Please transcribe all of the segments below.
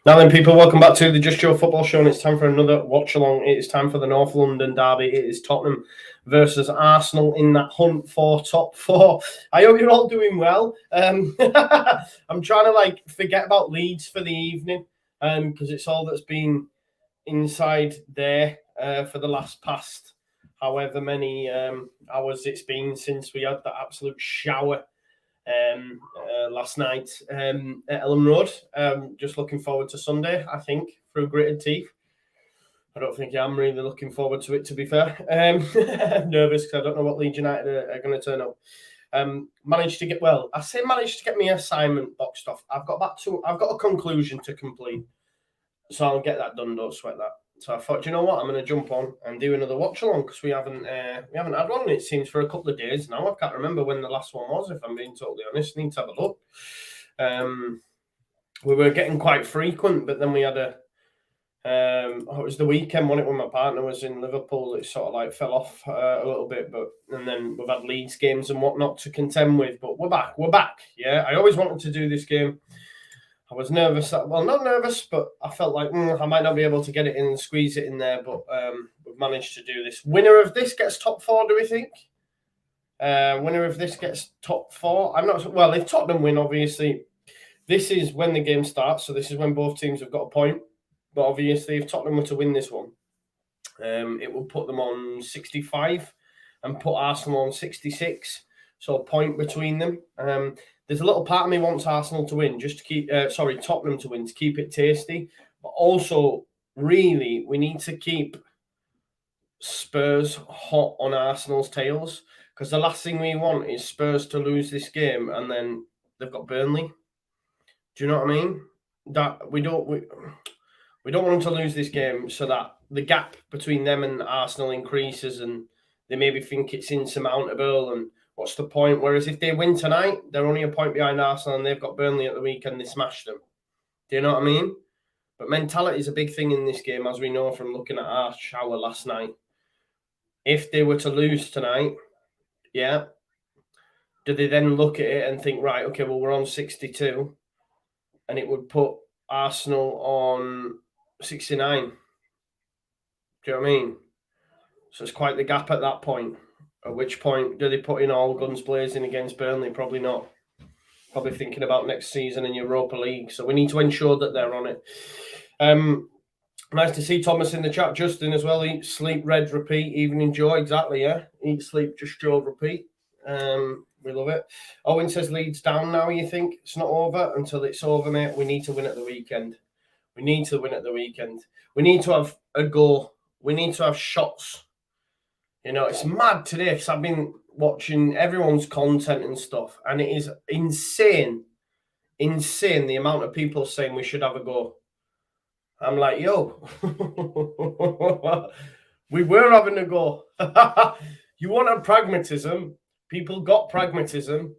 Now then, people, welcome back to the Just Joe Football Show, and it's time for another watch-along. It is time for the North London derby. It is Tottenham versus Arsenal in that hunt for top four. I hope you're all doing well. I'm trying to, forget about Leeds for the evening because it's all that's been inside there for the past however many hours it's been since we had that absolute shower last night at Ellen Road. Just looking forward to Sunday, I think, through gritted teeth. I don't think I'm really looking forward to it, to be fair. Nervous because I don't know what Leeds United are going to turn up. Managed to get my assignment boxed off. I've got a conclusion to complete, so I'll get that done. Don't sweat that. So I thought, you know what, I'm going to jump on and do another watch along because we haven't had one. It seems for a couple of days now. I can't remember when the last one was. If I'm being totally honest, I need to have a look. We were getting quite frequent, but then we had it was the weekend when my partner was in Liverpool. It sort of fell off a little bit, and then we've had Leeds games and whatnot to contend with. But we're back. Yeah, I always wanted to do this game. I was nervous. Well, not nervous, but I felt like I might not be able to get it in and squeeze it in there. But we've managed to do this. Winner of this gets top four, do we think? Winner of this gets top four. I'm not. Well, if Tottenham win, obviously, this is when the game starts. So this is when both teams have got a point. But obviously, if Tottenham were to win this one, it will put them on 65 and put Arsenal on 66. So a point between them. There's a little part of me wants Arsenal to win, just to keep, Tottenham to win, to keep it tasty. But also, really, we need to keep Spurs hot on Arsenal's tails, because the last thing we want is Spurs to lose this game and then they've got Burnley. Do you know what I mean? That we don't want them to lose this game so that the gap between them and Arsenal increases and they maybe think it's insurmountable and what's the point? Whereas if they win tonight, they're only a point behind Arsenal and they've got Burnley at the weekend. They smashed them. Do you know what I mean? But mentality is a big thing in this game, as we know from looking at our shower last night. If they were to lose tonight, yeah, do they then look at it and think, right, okay, well, we're on 62 and it would put Arsenal on 69? Do you know what I mean? So it's quite the gap at that point. At which point do they put in all guns blazing against Burnley? Probably not. Probably thinking about next season in Europa League. So we need to ensure that they're on it. Nice to see Thomas in the chat. Justin as well. Eat, sleep, red, repeat, evening joy. Exactly, yeah. Eat, sleep, just Joe, repeat. We love it. Owen says Leeds down now, you think? It's not over until it's over, mate. We need to win at the weekend. We need to win at the weekend. We need to have a goal. We need to have shots. You know, it's mad today because I've been watching everyone's content and stuff, and it is insane the amount of people saying we should have a go. I'm like, yo, we were having a go. You wanted pragmatism. People got pragmatism,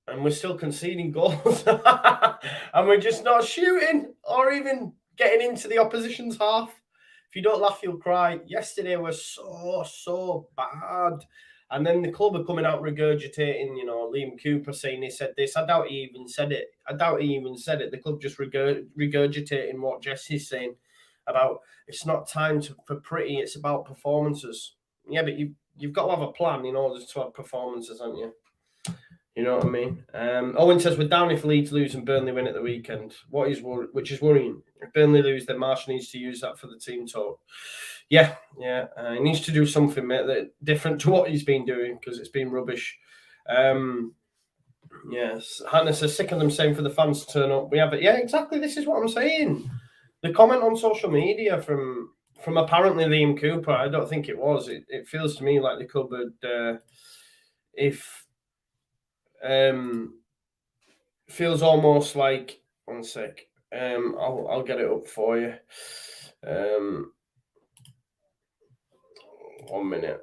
and we're still conceding goals. And we're just not shooting or even getting into the opposition's half. If you don't laugh, you'll cry. Yesterday was so bad. And then the club are coming out regurgitating, Liam Cooper saying he said this. I doubt he even said it. The club just regurgitating what Jesse's saying about it's not time for pretty, it's about performances. Yeah, but you've got to have a plan in order to have performances, haven't you? You know what I mean? Owen says we're down if Leeds lose and Burnley win at the weekend. Which is worrying. If Burnley lose, then Marsh needs to use that for the team talk. Yeah. He needs to do something, mate, that different to what he's been doing because it's been rubbish. Yes. Hannah says sick of them saying for the fans to turn up. We have it. Yeah, exactly. This is what I'm saying. The comment on social media from apparently Liam Cooper, I don't think it was. It feels to me like the club had feels almost like, one sec, I'll get it up for you. 1 minute.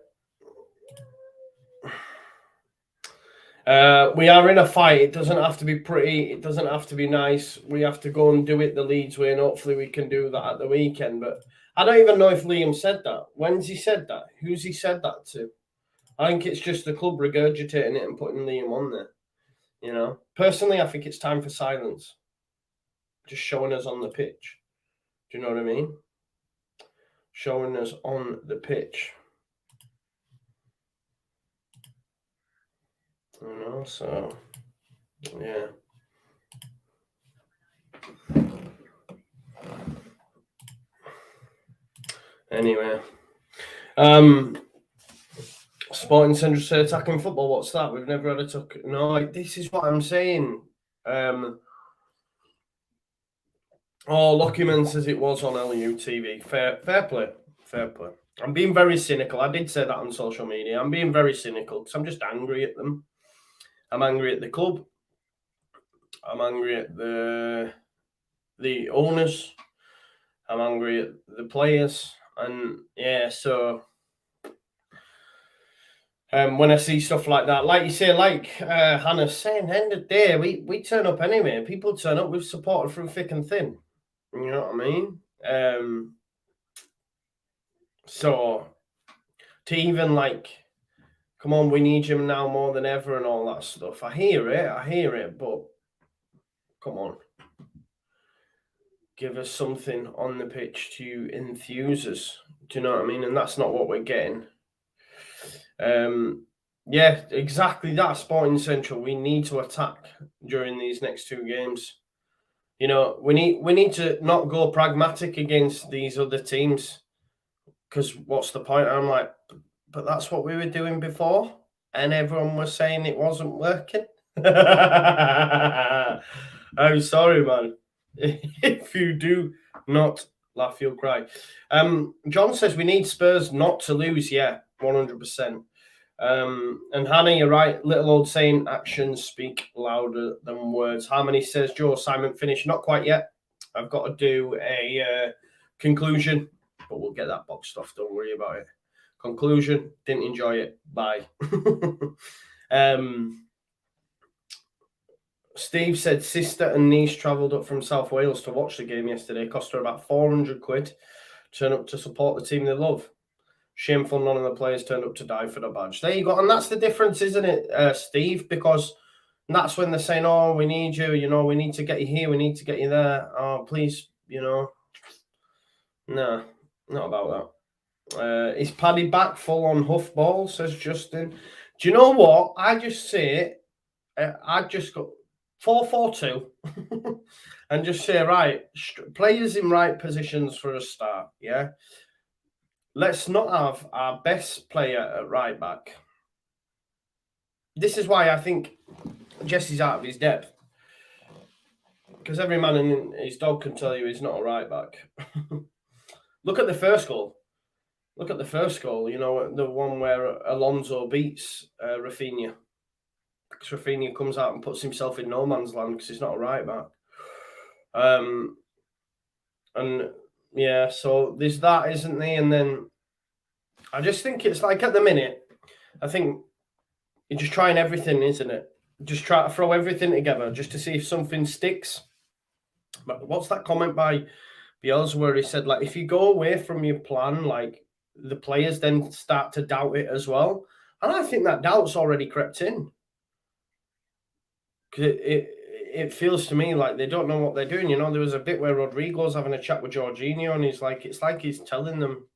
We are in a fight. It doesn't have to be pretty. It doesn't have to be nice. We have to go and do it the Leeds way, and hopefully we can do that at the weekend. But I don't even know if Liam said that. When's he said that? Who's he said that to? I think it's just the club regurgitating it and putting Liam on there. Personally, I think it's time for silence. just showing us on the pitch. Do you know what I mean? Showing us on the pitch. You know, so yeah. Anyway, Sporting Central say attacking football. What's that? We've never had a tuck. No, like, this is what I'm saying. Lockyman says it was on LUTV. Fair play. Fair play. I'm being very cynical. I did say that on social media. I'm being very cynical because I'm just angry at them. I'm angry at the club. I'm angry at the owners. I'm angry at the players. And yeah, so when I see stuff like that, like you say, like Hannah's saying, end of the day, we turn up anyway. People turn up. We've supported through thick and thin. You know what I mean? So to even like, come on, we need him now more than ever and all that stuff. I hear it, but come on. Give us something on the pitch to enthuse us. Do you know what I mean? And that's not what we're getting. Yeah, exactly that. Sporting Central. We need to attack during these next two games. You know, we need to not go pragmatic against these other teams. Because what's the point? I'm like, but that's what we were doing before, and everyone was saying it wasn't working. I'm sorry, man. If you do not laugh, you'll cry. John says we need Spurs not to lose. Yeah, 100%. And Hannah, you're right. Little old saying, actions speak louder than words. Harmony says, Joe assignment finished. Not quite yet. I've got to do a conclusion, but we'll get that boxed off. Don't worry about it. Conclusion, didn't enjoy it. Bye. Steve said sister and niece travelled up from South Wales to watch the game yesterday. Cost her about 400 quid. Turn up to support the team they love. Shameful none of the players turned up to die for the badge. There you go. And that's the difference, isn't it, Steve? Because that's when they're saying, oh, we need you. You know, we need to get you here. We need to get you there. Oh, please, you know. No, not about that. Is Paddy back full on huff ball, says Justin. Do you know what? I just say, I just got 4-4-2 and just say, right, players in right positions for a start, yeah? Let's not have our best player at right back. This is why I think Jesse's out of his depth. Because every man in his dog can tell you he's not a right back. Look at the first goal. You know, the one where Alonso beats Rafinha. Because Rafinha comes out and puts himself in no man's land because he's not a right back. And yeah, so there's that, isn't there? And then I just think it's like at the minute, I think you're just trying everything, isn't it? Just try to throw everything together just to see if something sticks. But what's that comment by Bielsa where he said, like, if you go away from your plan, like, the players then start to doubt it as well. And I think that doubt's already crept in. Because it feels to me like they don't know what they're doing. You know, there was a bit where Rodrigo's having a chat with Jorginho and it's like he's telling them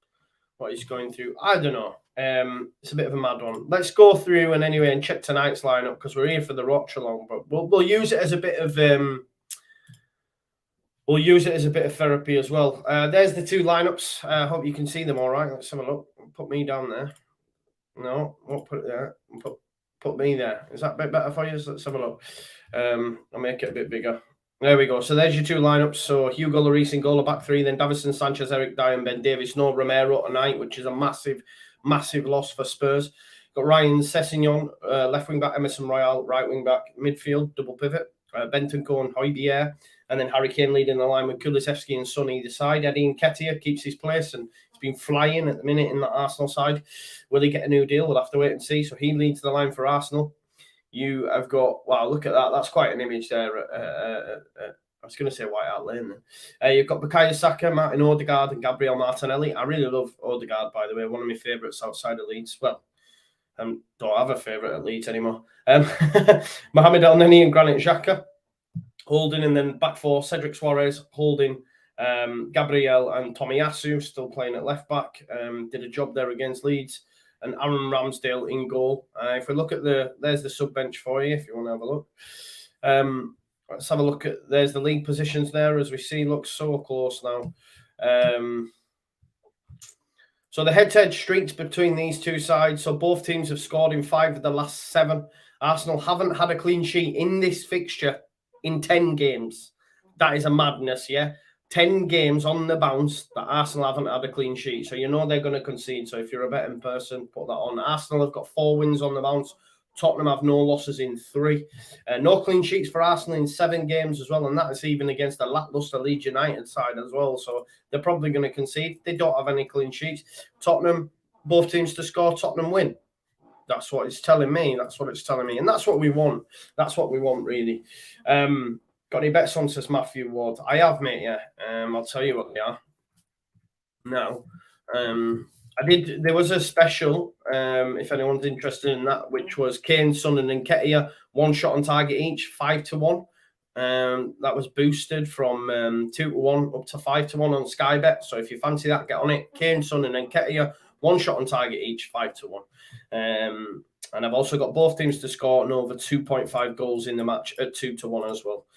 what he's going through. I don't know. It's a bit of a mad one. Let's go through and check tonight's lineup because we're here for the Watchalong, but we'll use it as a bit of therapy as well. There's the two lineups. I hope you can see them all right. Let's have a look. Put me down there. No, won't put it there. Put me there. Is that a bit better for you? Let's have a look. I'll make it a bit bigger. There we go. So there's your two lineups. So Hugo Lloris in goal, back three. Then Davison Sanchez, Eric Dyer, and Ben Davies. No Romero tonight, which is a massive, massive loss for Spurs. Got Ryan Sessegnon, left wing back. Emerson Royale, right wing back. Midfield, double pivot. Bentancur and Højbjerg. And then Harry Kane leading the line with Kulusevski and Son either side. Eddie Nketiah keeps his place and he's been flying at the minute in the Arsenal side. Will he get a new deal? We'll have to wait and see. So he leads the line for Arsenal. You have got, wow, look at that. That's quite an image there. I was going to say White Hart Lane then. You've got Bukayo Saka, Martin Odegaard and Gabriel Martinelli. I really love Odegaard, by the way. One of my favourites outside of Leeds. Well, don't have a favourite at Leeds anymore. Mohamed El Neni and Granit Xhaka. Holding, and then back four, Cedric Suarez, Holding, Gabriel and Tomiyasu still playing at left back. Did a job there against Leeds. And Aaron Ramsdale in goal. If we look at there's the sub bench for you if you want to have a look. Let's have a look at, there's the league positions there, as we see, looks so close now. So the head-to-head streaks between these two sides. So both teams have scored in 5 of the last 7. Arsenal haven't had a clean sheet in this fixture in 10 games. That is a madness, yeah? 10 games on the bounce that Arsenal haven't had a clean sheet. So you know they're going to concede. So if you're a betting person, put that on. Arsenal have got 4 wins on the bounce. Tottenham have no losses in 3. No clean sheets for Arsenal in 7 games as well. And that is even against a lackluster Leeds United side as well. So they're probably going to concede. They don't have any clean sheets. Tottenham, both teams to score, Tottenham win. That's what it's telling me. That's what it's telling me. And that's what we want. That's what we want, really. Got any bets on, says Matthew Ward? I have, mate, yeah. I'll tell you what they are. Now, I did. There was a special, if anyone's interested in that, which was Kane, Son and Nketiah, 1 shot on target each, 5-1. That was boosted from 2-1 up to 5-1 on Sky Bet. So if you fancy that, get on it. Kane, Son and Nketiah, 1 shot on target each, 5-1. And I've also got both teams to score and over 2.5 goals in the match at 2-1 as well.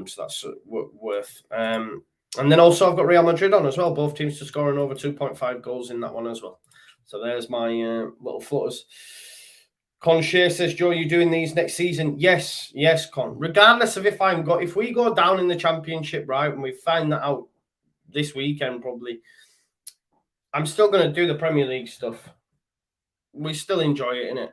So that's worth. And then also I've got Real Madrid on as well. Both teams to score and over 2.5 goals in that one as well. So there's my little flutters. Conche says, Joe, you doing these next season? Yes, Con. Regardless of if we go down in the Championship, right, and we find that out this weekend probably, I'm still going to do the Premier League stuff. We still enjoy it, innit?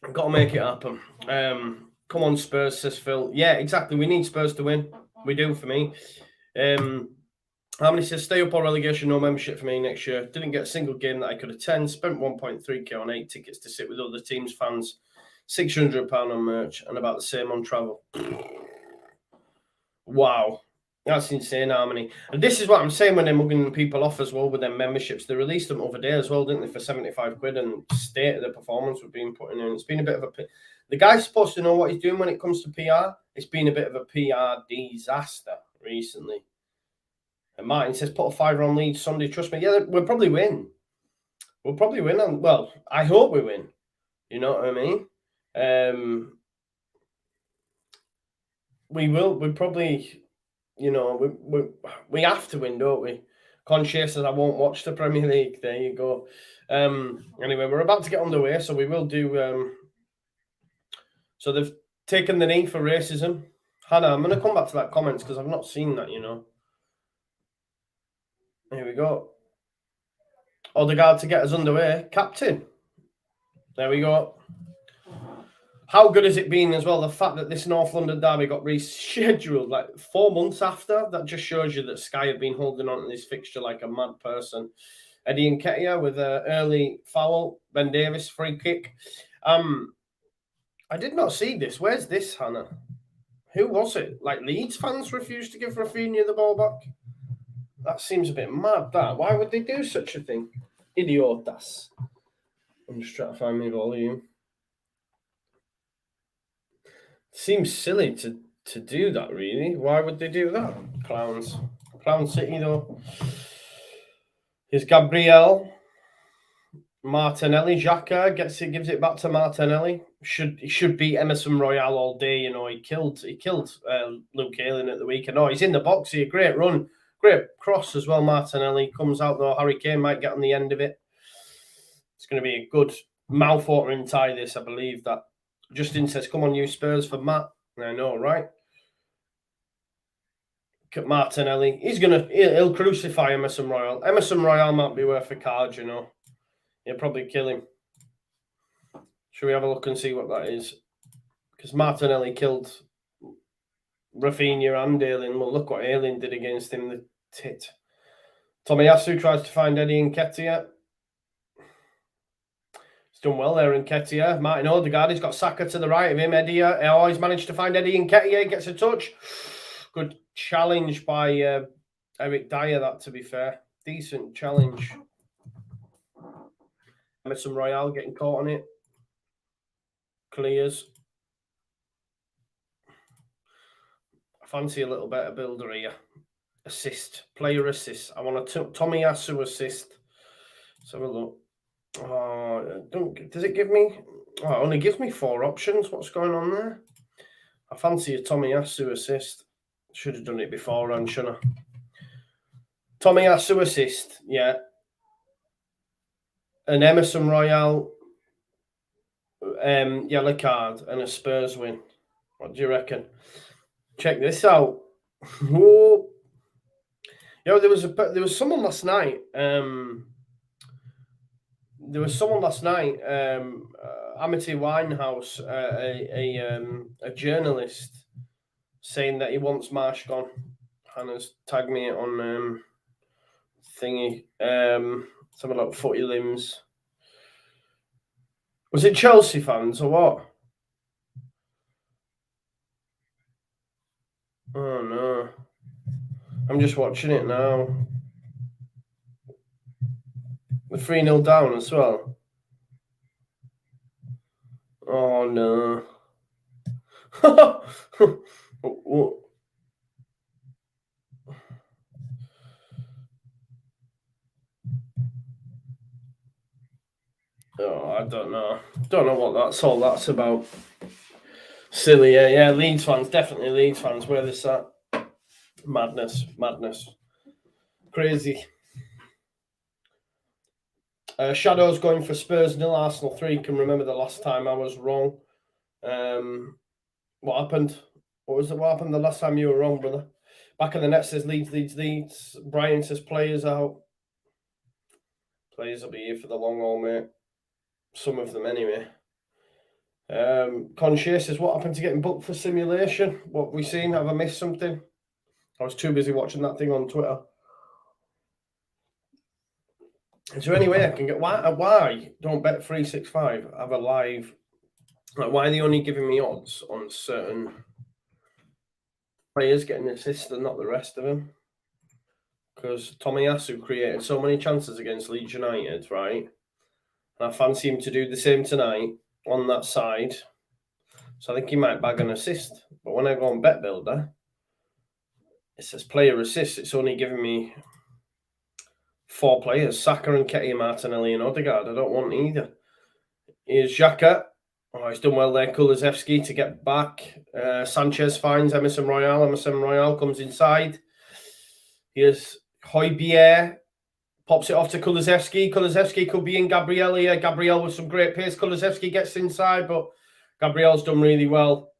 I've got to make it happen. Come on, Spurs, says Phil. Yeah, exactly. We need Spurs to win. We do, for me. Harmony says, stay up or relegation, no membership for me next year. Didn't get a single game that I could attend. Spent 1.3k on 8 tickets to sit with other teams' fans. £600 on merch and about the same on travel. Wow. That's insane, Harmony. And this is what I'm saying when they're mugging people off as well with their memberships. They released them over there as well, didn't they, for 75 quid, and state of the performance we've been putting in. It's been a bit of a... The guy's supposed to know what he's doing when it comes to PR. It's been a bit of a PR disaster recently. And Martin says, put a £5 on Leeds Sunday. Trust me. Yeah, we'll probably win. We'll probably win. Well, I hope we win. You know what I mean? We will. We probably... You know, we have to win, don't we? Conche says, I won't watch the Premier League. There you go. Anyway, we're about to get underway, so we will do... So they've taken the knee for racism. Hannah, I'm going to come back to that comments because I've not seen that, you know. Here we go. Odegaard to get us underway. Captain. There we go. How good has it been as well? The fact that this North London derby got rescheduled like 4 months after, that just shows you that Sky have been holding on to this fixture like a mad person. Eddie Nketiah with an early foul. Ben Davies, free kick. I did not see this. Where's this, Hannah? Who was it? Like Leeds fans refused to give Rafinha the ball back? That seems a bit mad, that. Why would they do such a thing? Idiotas. I'm just trying to find my volume. Seems silly to do that, really. Why would they do that? Clowns. Clown City, though. Here's Gabriel. Martinelli. Xhaka gives it back to Martinelli. He should beat Emerson Royale all day. You know, he killed Luke Ayling at the weekend. Oh, he's in the box here. Great run. Great cross as well, Martinelli. Comes out, though. Harry Kane might get on the end of it. It's going to be a good mouth-watering tie, this, I believe. That Justin says, come on, you Spurs for Matt. I know, right? Martinelli. He'll crucify Emerson Royale. Emerson Royale might be worth a card, you know. He'll probably kill him. Should we have a look and see what that is? Because Martinelli killed Rafinha and Ayling. Well, look what Ayling did against him, the tit. Tomiyasu tries to find Eddie Nketiah. He's done well there, Nketiah. Martin Odegaard, he's got Saka to the right of him. Eddie, he's managed to find Eddie Nketiah. Gets a touch. Good challenge by Eric Dyer, that, to be fair. Decent challenge. Emerson Royale getting caught on it. Clears. fancy a little better builder here. Assist, player assist. I want a Tomiyasu assist. Let's have a look. Oh, does it give me? Oh, it only gives me 4 options. What's going on there? I fancy a Tomiyasu assist. Should have done it beforehand, shouldn't I? Tomiyasu assist, yeah. An Emerson Royale yellow card and a Spurs win. What do you reckon? Check this out. Whoa. You know, there was someone last night. Amity Winehouse, a journalist, saying that he wants Marsh gone, and has tagged me on thingy. Something like footy limbs. Was it Chelsea fans or what? Oh no. I'm just watching it now. The 3-0 down as well. Oh no. Oh, I don't know. Don't know what that's about. Silly, yeah. Leeds fans, definitely Leeds fans. Where this at? Madness. Crazy. Shadow's going for Spurs 0, Arsenal 3. Can remember the last time I was wrong. What happened? What happened the last time you were wrong, brother? Back of the net says Leeds. Brian says players out. Players will be here for the long haul, mate. Some of them anyway. Conchie says, what happened to getting booked for simulation? What have we seen? Have I missed something? I was too busy watching that thing on Twitter. Is there any way I can get... Why don't bet 365 have a live... Like, why are they only giving me odds on certain players getting assists and not the rest of them? Because Tomiyasu created so many chances against Leeds United, right? And I fancy him to do the same tonight on that side. So I think he might bag an assist. But when I go on Bet Builder, it says player assist. It's only giving me 4 players, Saka and Ketty, Martinelli and Odegaard. I don't want either. Here's Xhaka. Oh, he's done well there. Kulusevski to get back. Sanchez finds Emerson Royale. Emerson Royale comes inside. Here's Højbjerg. Pops it off to Kulusevski. Kulusevski could be in Gabriel here. Gabriel with some great pace. Kulusevski gets inside, but Gabriel's done really well.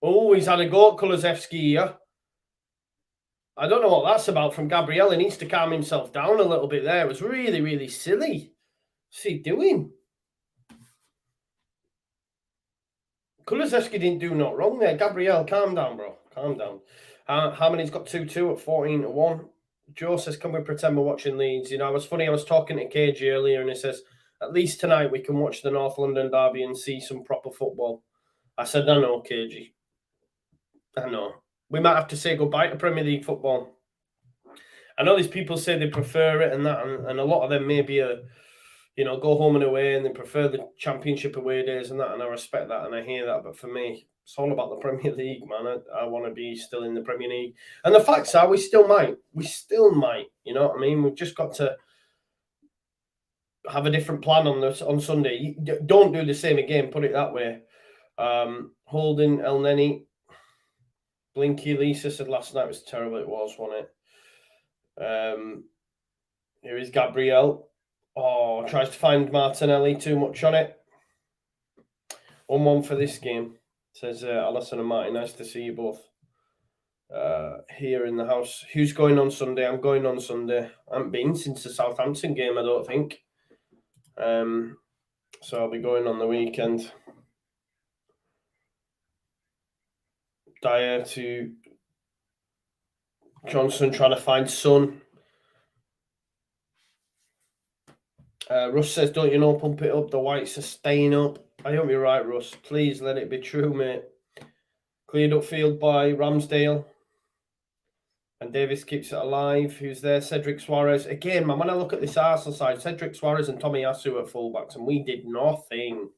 Oh, he's had a go at Kulusevski here. I don't know what that's about from Gabriel. He needs to calm himself down a little bit there. It was really, really silly. What's he doing? Kulusevski didn't do not wrong there. Gabriel, calm down, bro. Calm down. Harmony's got 2-2 at 14-1. Joe says, can we pretend we're watching Leeds? You know, it was funny. I was talking to KG earlier and he says, at least tonight we can watch the North London derby and see some proper football. I said, I know, KG. I know. We might have to say goodbye to Premier League football. I know these people say they prefer it and that, and a lot of them maybe go home and away and they prefer the Championship away days and that, and I respect that and I hear that. But for me, it's all about the Premier League, man. I want to be still in the Premier League. And the facts are we still might. You know what I mean? We've just got to have a different plan on Sunday. Don't do the same again, put it that way. Holding El Neni. Blinky Lisa said last night was terrible. It was, wasn't it? Here is Gabriel. Oh, tries to find Martinelli. Too much on it. 1-1 for this game. Says Alison and Martin. Nice to see you both here in the house. Who's going on Sunday? I'm going on Sunday. I haven't been since the Southampton game, I don't think. So I'll be going on the weekend. Dyer to Johnson trying to find Son. Russ says, don't you know, pump it up. The Whites are staying up. I hope you're right, Russ. Please let it be true, mate. Cleared up field by Ramsdale. And Davis keeps it alive. Who's there? Cedric Suarez. Again, man, when I look at this Arsenal side, Cedric Suarez and Tomiyasu at fullbacks, and we did nothing.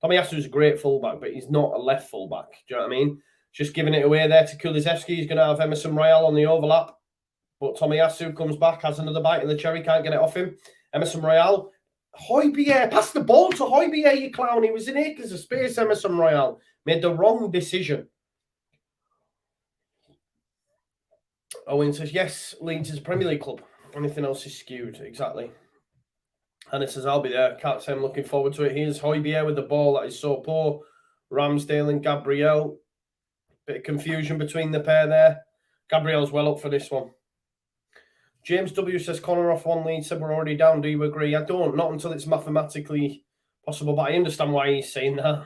Tomiyasu's a great fullback, but he's not a left fullback. Do you know what I mean? Just giving it away there to Kulusevski. He's going to have Emerson Royale on the overlap. But Tomiyasu comes back, has another bite of the cherry, can't get it off him. Emerson Royale. Højbjerg, pass the ball to Højbjerg, you clown. He was in acres of space, Emerson Royale. Made the wrong decision. Owen says, yes, Leeds is a Premier League club. Anything else is skewed. Exactly. And it says, I'll be there. Can't say I'm looking forward to it. Here's Højbjerg with the ball. That is so poor. Ramsdale and Gabriel. Bit of confusion between the pair there. Gabriel's well up for this one. James W says, Connor off one lead, said we're already down. Do you agree? I don't. Not until it's mathematically possible, but I understand why he's saying that.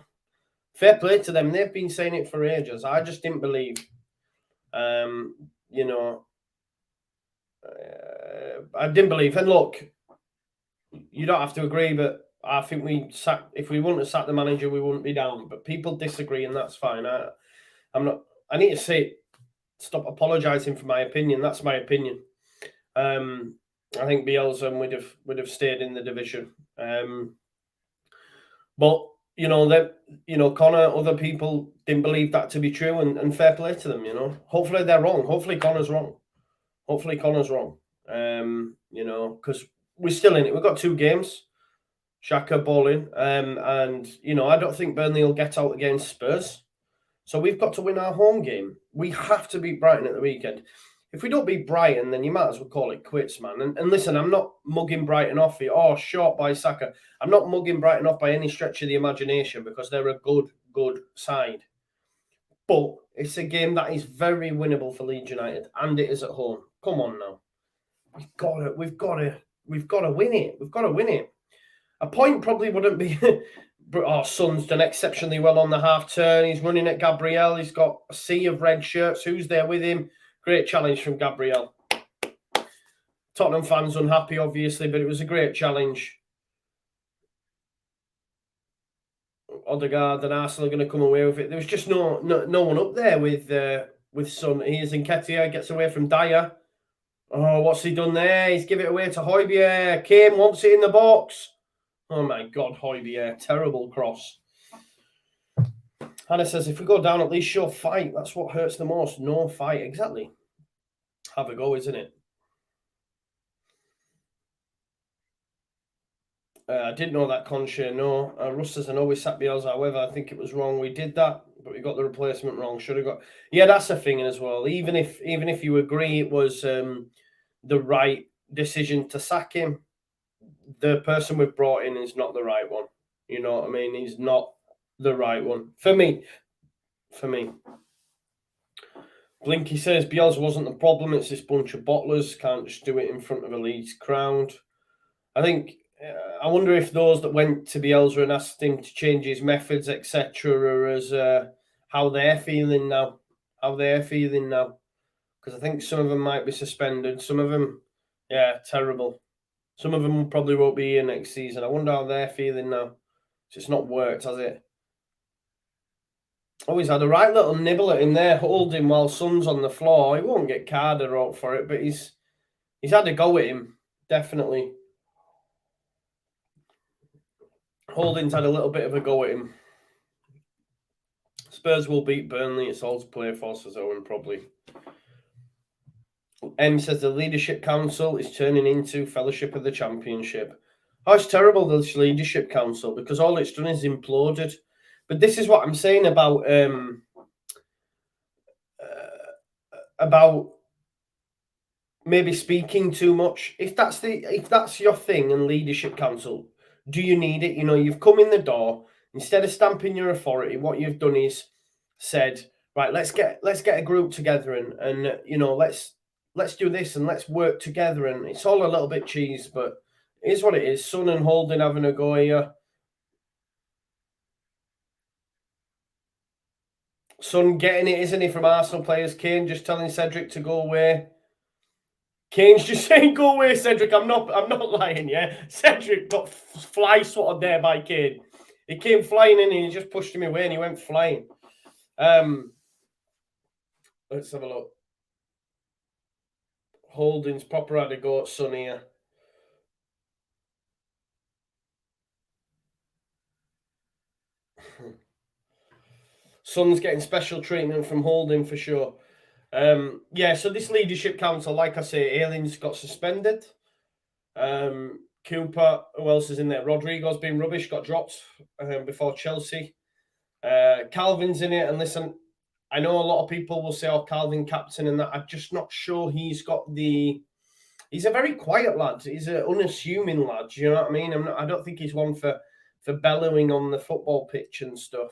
Fair play to them. They've been saying it for ages. I just didn't believe. You know, I didn't believe. And look, you don't have to agree, but I think if we wouldn't have sacked the manager, we wouldn't be down. But people disagree, and that's fine. I need to say, stop apologising for my opinion. That's my opinion. I think Bielsa would have stayed in the division. But Connor, other people didn't believe that to be true, and fair play to them. Hopefully they're wrong. Hopefully Connor's wrong. Because we're still in it. We've got 2 games. Xhaka bowling, and I don't think Burnley will get out against Spurs. So we've got to win our home game. We have to beat Brighton at the weekend. If we don't beat Brighton, then you might as well call it quits, man. And listen, I'm not mugging Brighton off here. Oh, short by Saka. I'm not mugging Brighton off by any stretch of the imagination because they're a good side. But it's a game that is very winnable for Leeds United, and it is at home. Come on now. We've got to win it. We've got to win it. A point probably wouldn't be... Son's done exceptionally well on the half turn. He's running at Gabriel. He's got a sea of red shirts. Who's there with him? Great challenge from Gabriel. Tottenham fans unhappy, obviously, but it was a great challenge. Odegaard and Arsenal are going to come away with it. There was just no one up there with Son. Here's Nketiah, gets away from Dyer. Oh, what's he done there? He's given it away to Højbjerg. Kane wants it in the box. Oh my God, Højbjerg. Terrible cross. Hannah says, if we go down, at least show fight. That's what hurts the most. No fight. Exactly. Have a go, isn't it? I didn't know that, Concha. No. Russ says, I know we sacked Bielsa. However, I think it was wrong. We did that, but we got the replacement wrong. Should have got... Yeah, that's a thing as well. Even if you agree it was the right decision to sack him, the person we've brought in is not the right one. You know what I mean? He's not the right one. For me. Blinky says, Bielsa wasn't the problem. It's this bunch of bottlers. Can't just do it in front of a Leeds crowd. I wonder if those that went to Bielsa and asked him to change his methods, etc., are as how they're feeling now. Because I think some of them might be suspended. Some of them, terrible. Some of them probably won't be here next season. I wonder how they're feeling now. It's not worked, has it? Oh, he's had a right little nibble at him there, holding while Son's on the floor. He won't get carded out for it, but he's had a go at him, definitely. Holding's had a little bit of a go at him. Spurs will beat Burnley. It's all to play for, says Owen, probably. M says the Leadership Council is turning into Fellowship of the Championship. Oh, it's terrible, this Leadership Council, because all it's done is imploded. But this is what I'm saying about maybe speaking too much. If that's your thing and Leadership Council, do you need it? You've come in the door. Instead of stamping your authority, what you've done is said, right, let's get a group together and let's do this and let's work together. And it's all a little bit cheese, but it is what it is. Son and Holding having a go here. Son getting it, isn't he, from Arsenal players? Kane just telling Cedric to go away. Kane's just saying, go away, Cedric. I'm not lying, yeah? Cedric got fly swatted there by Kane. He came flying in and he just pushed him away and he went flying. Let's have a look. Holding's proper had a go at Son here. Son's getting special treatment from Holding for sure. Yeah, so this leadership council, like I say, Ayling's got suspended. Cooper, who else is in there? Rodrigo's been rubbish, got dropped before Chelsea. Calvin's in it, and listen, I know a lot of people will say, "Oh, Calvin captain," and that. I'm just not sure he's got the. He's a very quiet lad. He's an unassuming lad. Do you know what I mean? I don't think he's one for bellowing on the football pitch and stuff.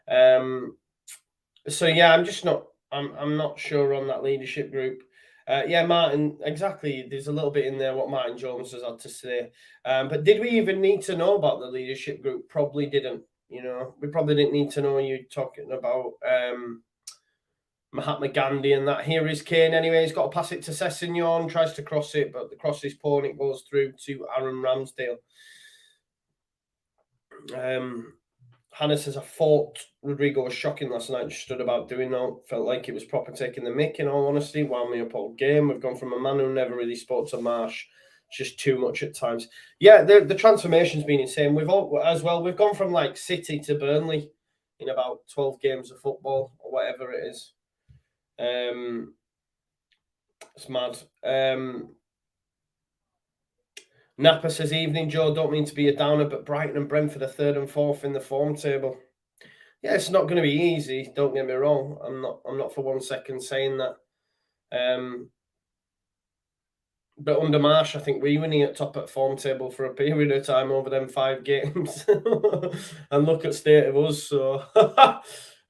So yeah, I'm just not. I'm not sure on that leadership group. Yeah, Martin, exactly. There's a little bit in there what Martin Jones has had to say. But did we even need to know about the leadership group? Probably didn't. You know, we probably didn't need to know you talking about Mahatma Gandhi and that. Here is Kane anyway. He's got to pass it to Sessegnon, tries to cross it, but the cross is poor and it goes through to Aaron Ramsdale. Hannah says, I thought Rodrigo was shocking last night. Stood about doing that. Felt like it was proper taking the mick, in all honesty. Wound me up all game. We've gone from a man who never really spoke to Marsh. It's just too much at times. Yeah, the transformation's been insane. We've gone from like City to Burnley in about 12 games of football or whatever it is. It's mad. Napa says, evening, Joe. Don't mean to be a downer, but Brighton and Brentford are 3rd and 4th in the form table. Yeah, it's not going to be easy. Don't get me wrong. I'm not for 1 second saying that. But under Marsh, I think we were near top at form table for a period of time over them 5 games. And look at state of us. So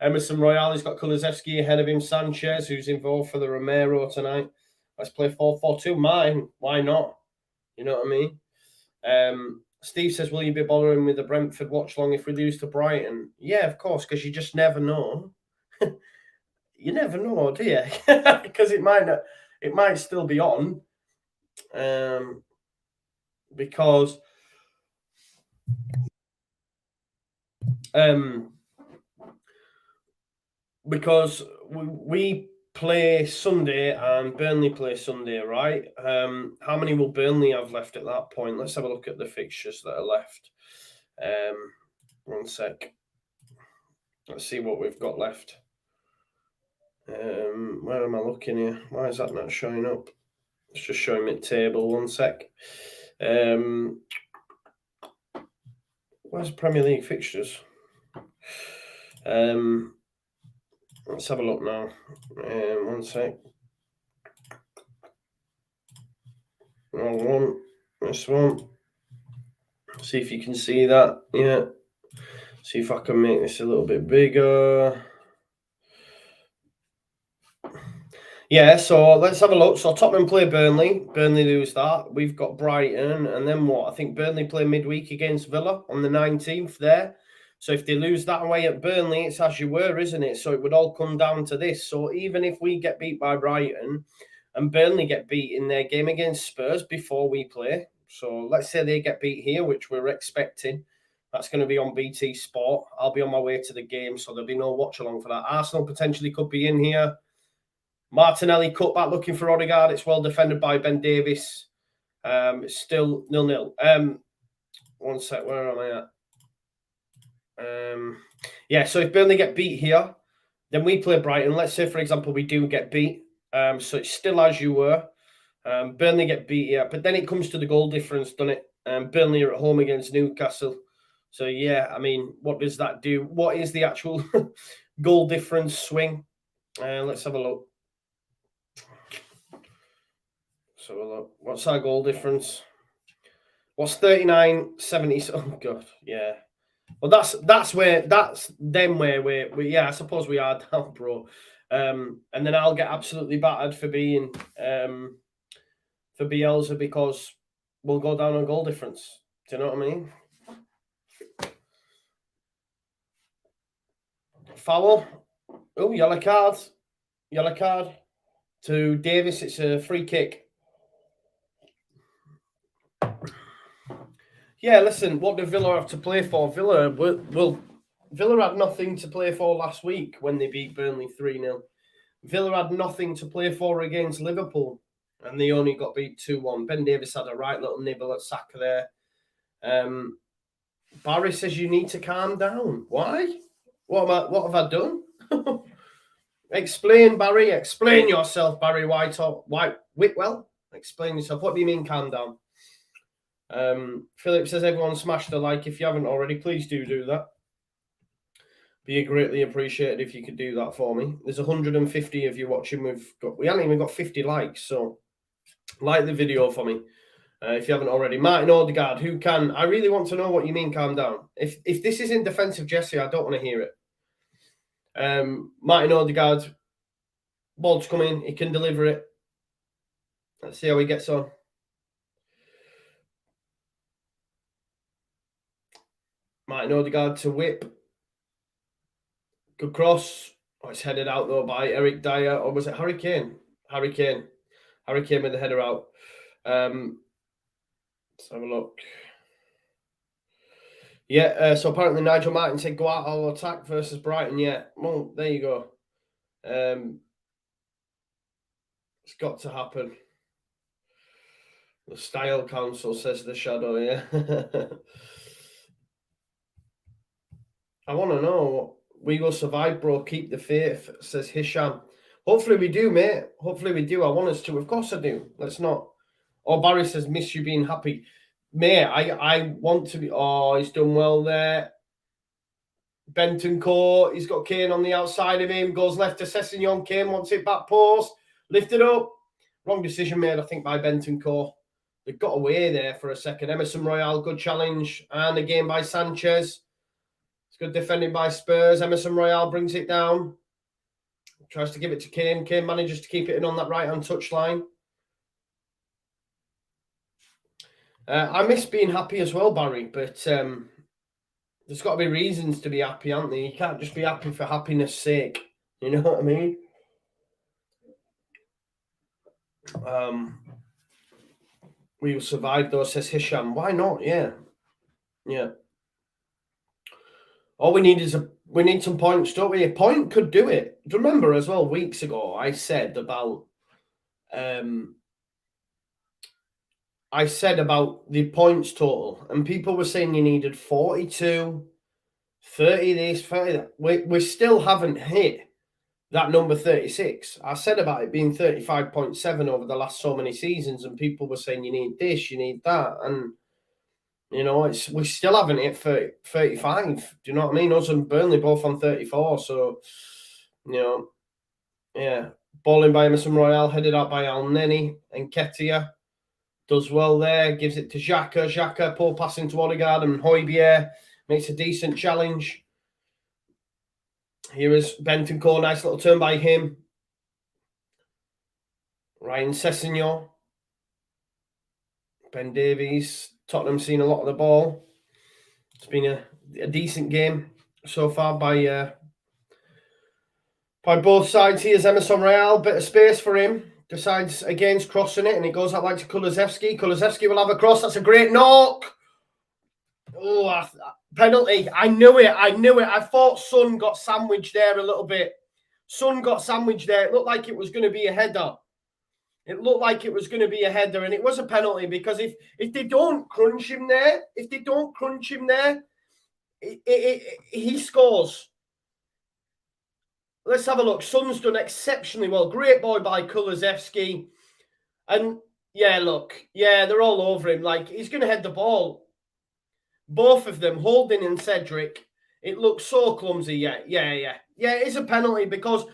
Emerson Royale, he's got Kulusevski ahead of him. Sanchez, who's involved for the Romero tonight. Let's play 4-4-2. Mine. Why not? You know what I mean? Steve says, will you be bothering with the Brentford watch-long if we lose to Brighton? Yeah, of course, because you just never know. You never know, do you? Because it might still be on. Because we play Sunday and Burnley play Sunday, right? How many will Burnley have left at that point? Let's have a look at the fixtures that are left. 1 sec. Let's see what we've got left. Where am I looking here? Why is that not showing up? It's just showing me table. 1 sec. Where's Premier League fixtures? Let's have a look now. 1 sec. Wrong one. This one. See if you can see that. Yeah. See if I can make this a little bit bigger. Yeah, so let's have a look. So Tottenham play Burnley. Burnley lose that. We've got Brighton. And then what? I think Burnley play midweek against Villa on the 19th there. So if they lose that away at Burnley, it's as you were, isn't it? So it would all come down to this. So even if we get beat by Brighton and Burnley get beat in their game against Spurs before we play, so let's say they get beat here, which we're expecting, that's going to be on BT Sport. I'll be on my way to the game, so there'll be no watch along for that. Arsenal potentially could be in here. Martinelli cut back looking for Odegaard. It's well defended by Ben Davies. It's still 0-0. 1 sec, where am I at? Yeah, so if Burnley get beat here, then we play Brighton. Let's say, for example, we do get beat. So it's still as you were. Burnley get beat here, but then it comes to the goal difference, doesn't it? Burnley are at home against Newcastle. So, yeah, I mean, what does that do? What is the actual goal difference swing? Let's have a look. So, what's our goal difference? What's 39-70? Oh, God, yeah. Well, that's them where we yeah, I suppose we are down, bro. And then I'll get absolutely battered for being for Bielsa because we'll go down on goal difference. Do you know what I mean? Foul. Oh, yellow card. Yellow card to Davis. It's a free kick. Yeah, listen, what do Villa have to play for? Villa had nothing to play for last week when they beat Burnley 3-0. Villa had nothing to play for against Liverpool, and they only got beat 2-1. Ben Davis had a right little nibble at Saka there. Barry says you need to calm down. Why? What have I done? Explain, Barry. Explain yourself, Barry Whitwell. Explain yourself. What do you mean, calm down? Philip says everyone smash the like. If you haven't already, please do that. Be greatly appreciated if you could do that for me. There's 150 of you watching. We haven't even got 50 likes, so like the video for me if you haven't already. Martin Odegaard, who can? I really want to know what you mean. Calm down. If this isn't defensive Jesse, I don't want to hear it. Martin Odegaard, ball's coming. He can deliver it. Let's see how he gets on. Martin Odegaard to whip. Good cross. Oh, it's headed out though by Eric Dyer, or was it Harry Kane? Harry Kane with the header out. Let's have a look. Yeah, so apparently Nigel Martin said go out, I'll attack versus Brighton. Yeah, well, there you go. It's got to happen. The Style Council, says the Shadow, yeah. I want to know. We will survive, bro. Keep the faith, says Hisham. Hopefully we do, mate. Hopefully we do. I want us to. Of course I do. Let's not. Oh, Barry says, miss you being happy. Mate, I want to be. Oh, he's done well there. Bentancur, he's got Kane on the outside of him. Goes left to Sessegnon. Kane wants it back post. Lifted up. Wrong decision made, I think, by Bentancur. They got away there for a second. Emerson Royale, good challenge. And again by Sanchez. It's good defending by Spurs. Emerson Royale brings it down. Tries to give it to Kane. Kane manages to keep it in on that right-hand touchline. I miss being happy as well, Barry, but there's got to be reasons to be happy, aren't there? You can't just be happy for happiness' sake. You know what I mean? We will survive, though, says Hisham. Why not? Yeah. All we need is we need some points, don't we? A point could do it. Do you remember as well, weeks ago, I said about the points total, and people were saying you needed 42, 30 this, 30 that. We still haven't hit that number 36. I said about it being 35.7 over the last so many seasons, and people were saying you need this, you need that, and you know, we still haven't hit 35. Do you know what I mean? Us and Burnley both on 34. So, you know, yeah. Balling by Emerson Royale, headed out by Al Neni. And Nketiah does well there. Gives it to Xhaka. Xhaka, poor passing to Odegaard. And Højbjerg makes a decent challenge. Here is Bentancur. Nice little turn by him. Ryan Sessegnon. Ben Davies. Tottenham seen a lot of the ball. It's been a decent game so far by both sides. Here's Emerson Royale, bit of space for him. Decides against crossing it, and it goes out like to Kulusevski. Kulusevski will have a cross. That's a great knock. Oh, penalty. I knew it. I thought Son got sandwiched there a little bit. Son got sandwiched there. It looked like it was going to be a header. And it was a penalty because if they don't crunch him there, he scores. Let's have a look. Son's done exceptionally well. Great boy by Kulusevski. And yeah, look. Yeah, they're all over him. Like, he's going to head the ball. Both of them, Holding and Cedric. It looks so clumsy. Yeah, it is a penalty because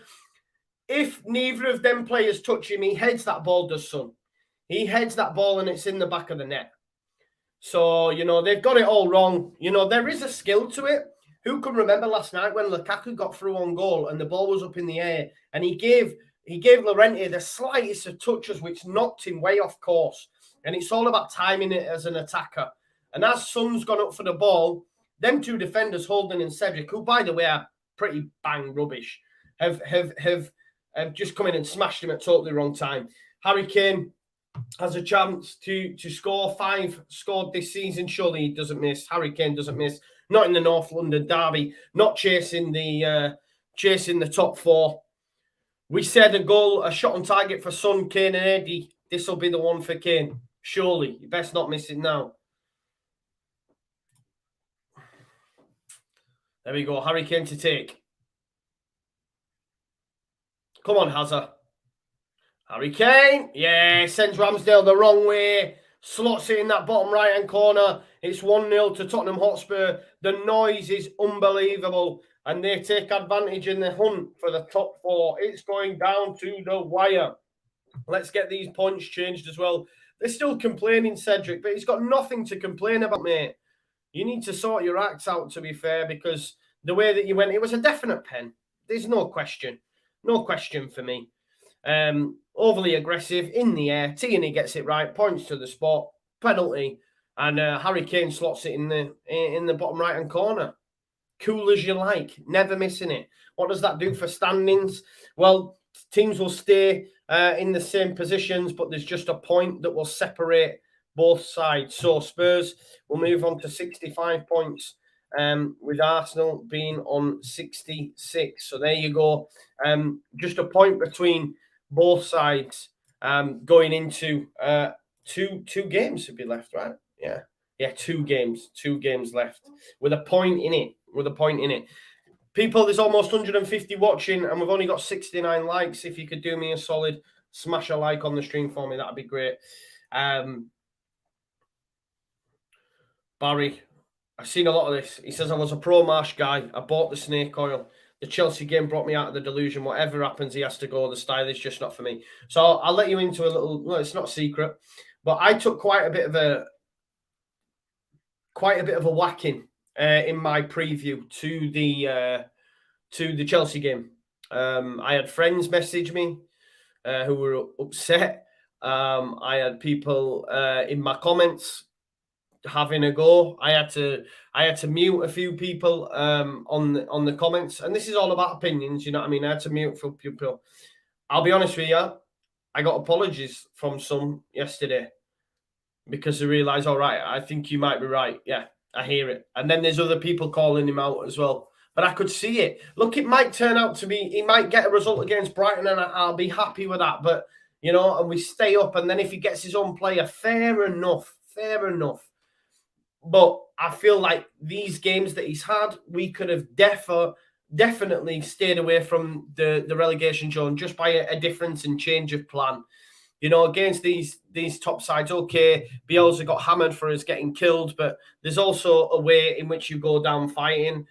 if neither of them players touch him, he heads that ball, does Son. He heads that ball and it's in the back of the net. So, you know, they've got it all wrong. You know, there is a skill to it. Who can remember last night when Lukaku got through on goal and the ball was up in the air and he gave Llorente the slightest of touches which knocked him way off course. And it's all about timing it as an attacker. And as Son's gone up for the ball, them two defenders, Holding and Cedric, who, by the way, are pretty bang rubbish, have just come in and smashed him at totally wrong time. Harry Kane has a chance to score. 5 scored this season. Surely he doesn't miss. Harry Kane doesn't miss. Not in the North London derby. Not chasing the top 4. We said a shot on target for Son, Kane and Eddie. This will be the one for Kane. Surely. You best not miss it now. There we go. Harry Kane to take. Come on, Hazard. Harry Kane. Yeah, sends Ramsdale the wrong way. Slots it in that bottom right-hand corner. It's 1-0 to Tottenham Hotspur. The noise is unbelievable. And they take advantage in the hunt for the top 4. It's going down to the wire. Let's get these points changed as well. They're still complaining, Cedric, but he's got nothing to complain about, mate. You need to sort your acts out, to be fair, because the way that you went, it was a definite pen. There's no question. No question for me. Overly aggressive in the air. Tierney gets it right, points to the spot, penalty, and Harry Kane slots it in the bottom right-hand corner. Cool as you like, never missing it. What does that do for standings? Well, teams will stay in the same positions, but there's just a point that will separate both sides. So Spurs will move on to 65 points, with Arsenal being on 66. So there you go. Just a point between both sides, going into two games to be left, right? Yeah, 2 games left with a point in it. People, there's almost 150 watching, and we've only got 69 likes. If you could do me a solid, smash a like on the stream for me, that'd be great. Barry, I've seen a lot of this. He says, I was a pro Marsh guy. I bought the snake oil. The Chelsea game brought me out of the delusion. Whatever happens, he has to go. The style is just not for me. So I'll let you into a little, well, it's not a secret, but I took quite a bit of a whacking in my preview to the Chelsea game. I had friends message me who were upset. I had people in my comments having a go. I had to mute a few people on the comments, and this is all about opinions. You know what I mean? I had to mute a few people. I'll be honest with you, I got apologies from some yesterday because they realised, all right, I think you might be right. Yeah, I hear it. And then there's other people calling him out as well. But I could see it. Look, it might turn out to be, he might get a result against Brighton, and I'll be happy with that. But, you know, and we stay up, and then if he gets his own player, fair enough. But I feel like these games that he's had, we could have definitely stayed away from the relegation zone just by a difference in change of plan. You know, against these top sides, okay, Bielsa got hammered for us getting killed, but there's also a way in which you go down fighting.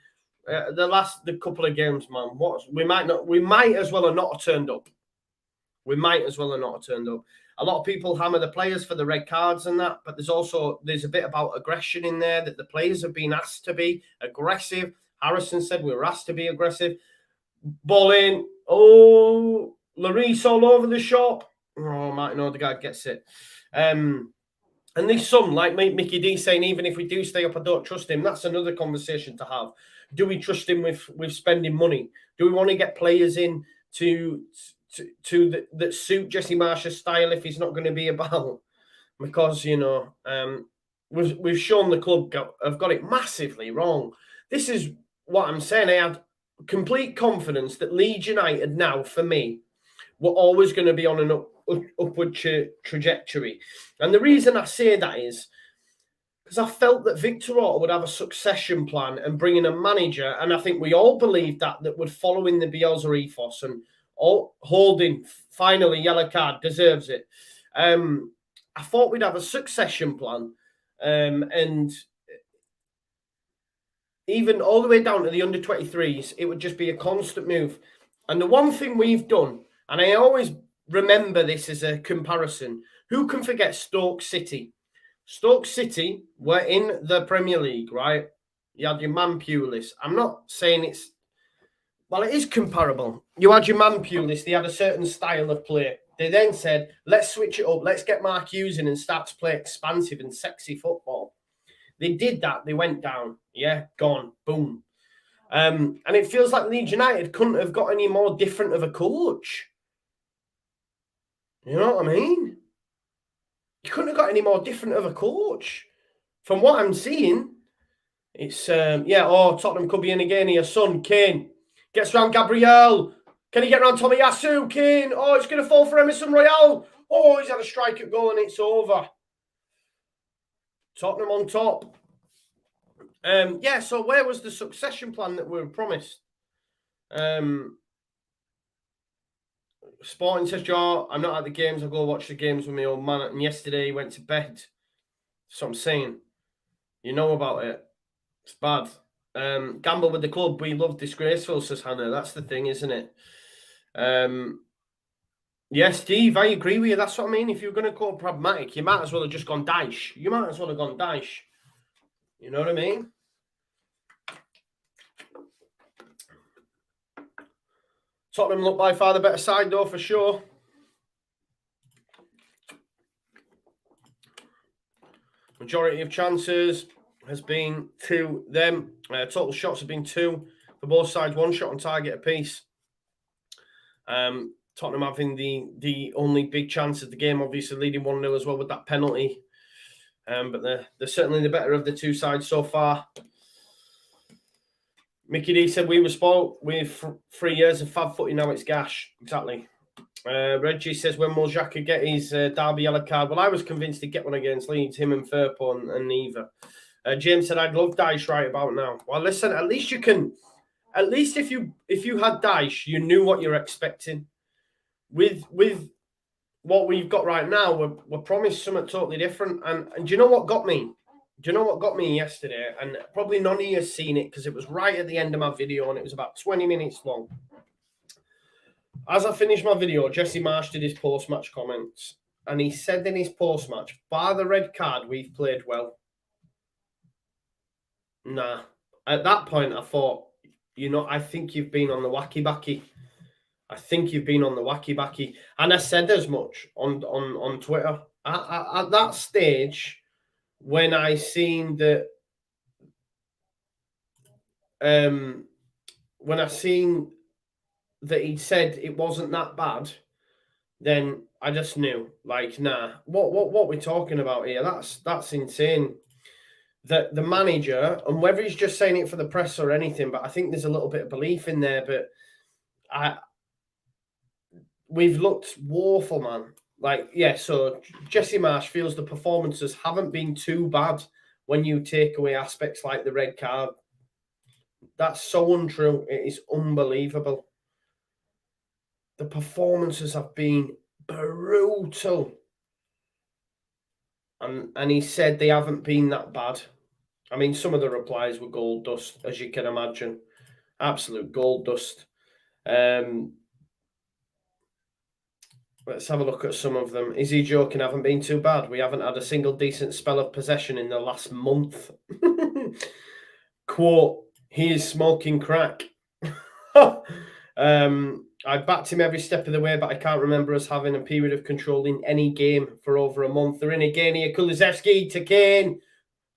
The couple of games, man, we might as well have not turned up. A lot of people hammer the players for the red cards and that, but there's a bit about aggression in there that the players have been asked to be aggressive. Harrison said we were asked to be aggressive. Ball in. Oh, Lloris all over the shop. Oh, Martin Odegaard gets it. And there's some, like Mickey D saying, even if we do stay up, I don't trust him. That's another conversation to have. Do we trust him with spending money? Do we want to get players in that suit Jesse Marsh's style if he's not going to be about? Because, you know, we've shown the club have got it massively wrong. This is what I'm saying. I have complete confidence that Leeds United now, for me, were always going to be on an upward trajectory. And the reason I say that is because I felt that Victor Orta would have a succession plan and bring in a manager, and I think we all believed that would follow in the Bielsa ethos, and Holding, finally, yellow card, deserves it. I thought we'd have a succession plan, and even all the way down to the under-23s, it would just be a constant move. And the one thing we've done, and I always remember this as a comparison, who can forget Stoke City? Stoke City were in the Premier League, right? You had your man Pulis. I'm not saying it's... Well, it is comparable. You had your man Pulis. They had a certain style of play. They then said, let's switch it up. Let's get Mark Hughes in and start to play expansive and sexy football. They did that. They went down. Yeah, gone. Boom. And it feels like Leeds United couldn't have got any more different of a coach. You know what I mean? You couldn't have got any more different of a coach. From what I'm seeing, it's, Tottenham could be in again here. Son, Kane. Gets around Gabriel. Can he get around Tomiyasu? Kane. Oh, it's going to fall for Emerson Royale. Oh, he's had a strike at goal and it's over. Tottenham on top. Yeah, so where was the succession plan that we were promised? Sporting says, Joe, I'm not at the games. I'll go watch the games with my old man. And yesterday he went to bed. That's what I'm saying. You know about it. It's bad. Gamble with the club. We love disgraceful, says Hannah. That's the thing, isn't it? Yeah, Steve, I agree with you. That's what I mean. If you're going to go pragmatic, you might as well have just gone Dyche. You might as well have gone Dyche. You know what I mean? Tottenham look by far the better side, though, for sure. Majority of chances has been to them. Total shots have been 2 for both sides. 1 shot on target apiece. Tottenham having the only big chance of the game, obviously leading 1-0 as well with that penalty. But they're certainly the better of the 2 sides so far. Mickey D said we were spoiled with 3 years of fab footy. Now it's gash. Exactly. Reggie says when will Xhaka get his Derby yellow card? Well, I was convinced he'd get one against Leeds, him and Firpo and neither. James said I'd love Dyche right about now. Well, listen, at least you can. At least if you had Dyche, you knew what you're expecting. With what we've got right now, we're promised something totally different. And do you know what got me? Do you know what got me yesterday? And probably none of you have seen it because it was right at the end of my video and it was about 20 minutes long. As I finished my video, Jesse Marsh did his post-match comments. And he said in his post-match, bar the red card, we've played well. Nah. At that point, I thought, I think you've been on the wacky-backy. I think you've been on the wacky-backy. And I said as much on Twitter. At that stage, when I seen that... when I seen that he said it wasn't that bad, then I just knew, like, nah, what we're talking about here, that's insane. That the manager, and whether he's just saying it for the press or anything, but I think there's a little bit of belief in there, but we've looked woeful, man. Like, yeah, so Jesse Marsh feels the performances haven't been too bad when you take away aspects like the red card. That's so untrue. It is unbelievable. The performances have been brutal. And he said they haven't been that bad. I mean, some of the replies were gold dust, as you can imagine. Absolute gold dust. Let's have a look at some of them. Is he joking? Haven't been too bad. We haven't had a single decent spell of possession in the last month. Quote, he is smoking crack. I backed him every step of the way, but I can't remember us having a period of control in any game for over a month. They're in again here. Kulusevski to Kane.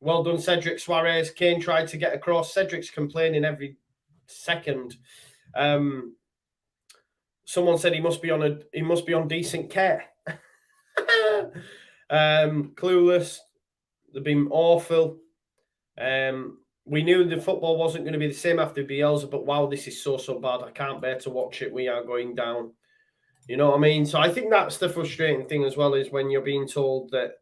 Well done, Cedric Suarez. Kane tried to get across. Cedric's complaining every second. Someone said he must be on decent care. Clueless. They've been awful. We knew the football wasn't going to be the same after Bielsa, but wow, this is so bad. I can't bear to watch it. We are going down. You know what I mean? So I think that's the frustrating thing as well, is when you're being told that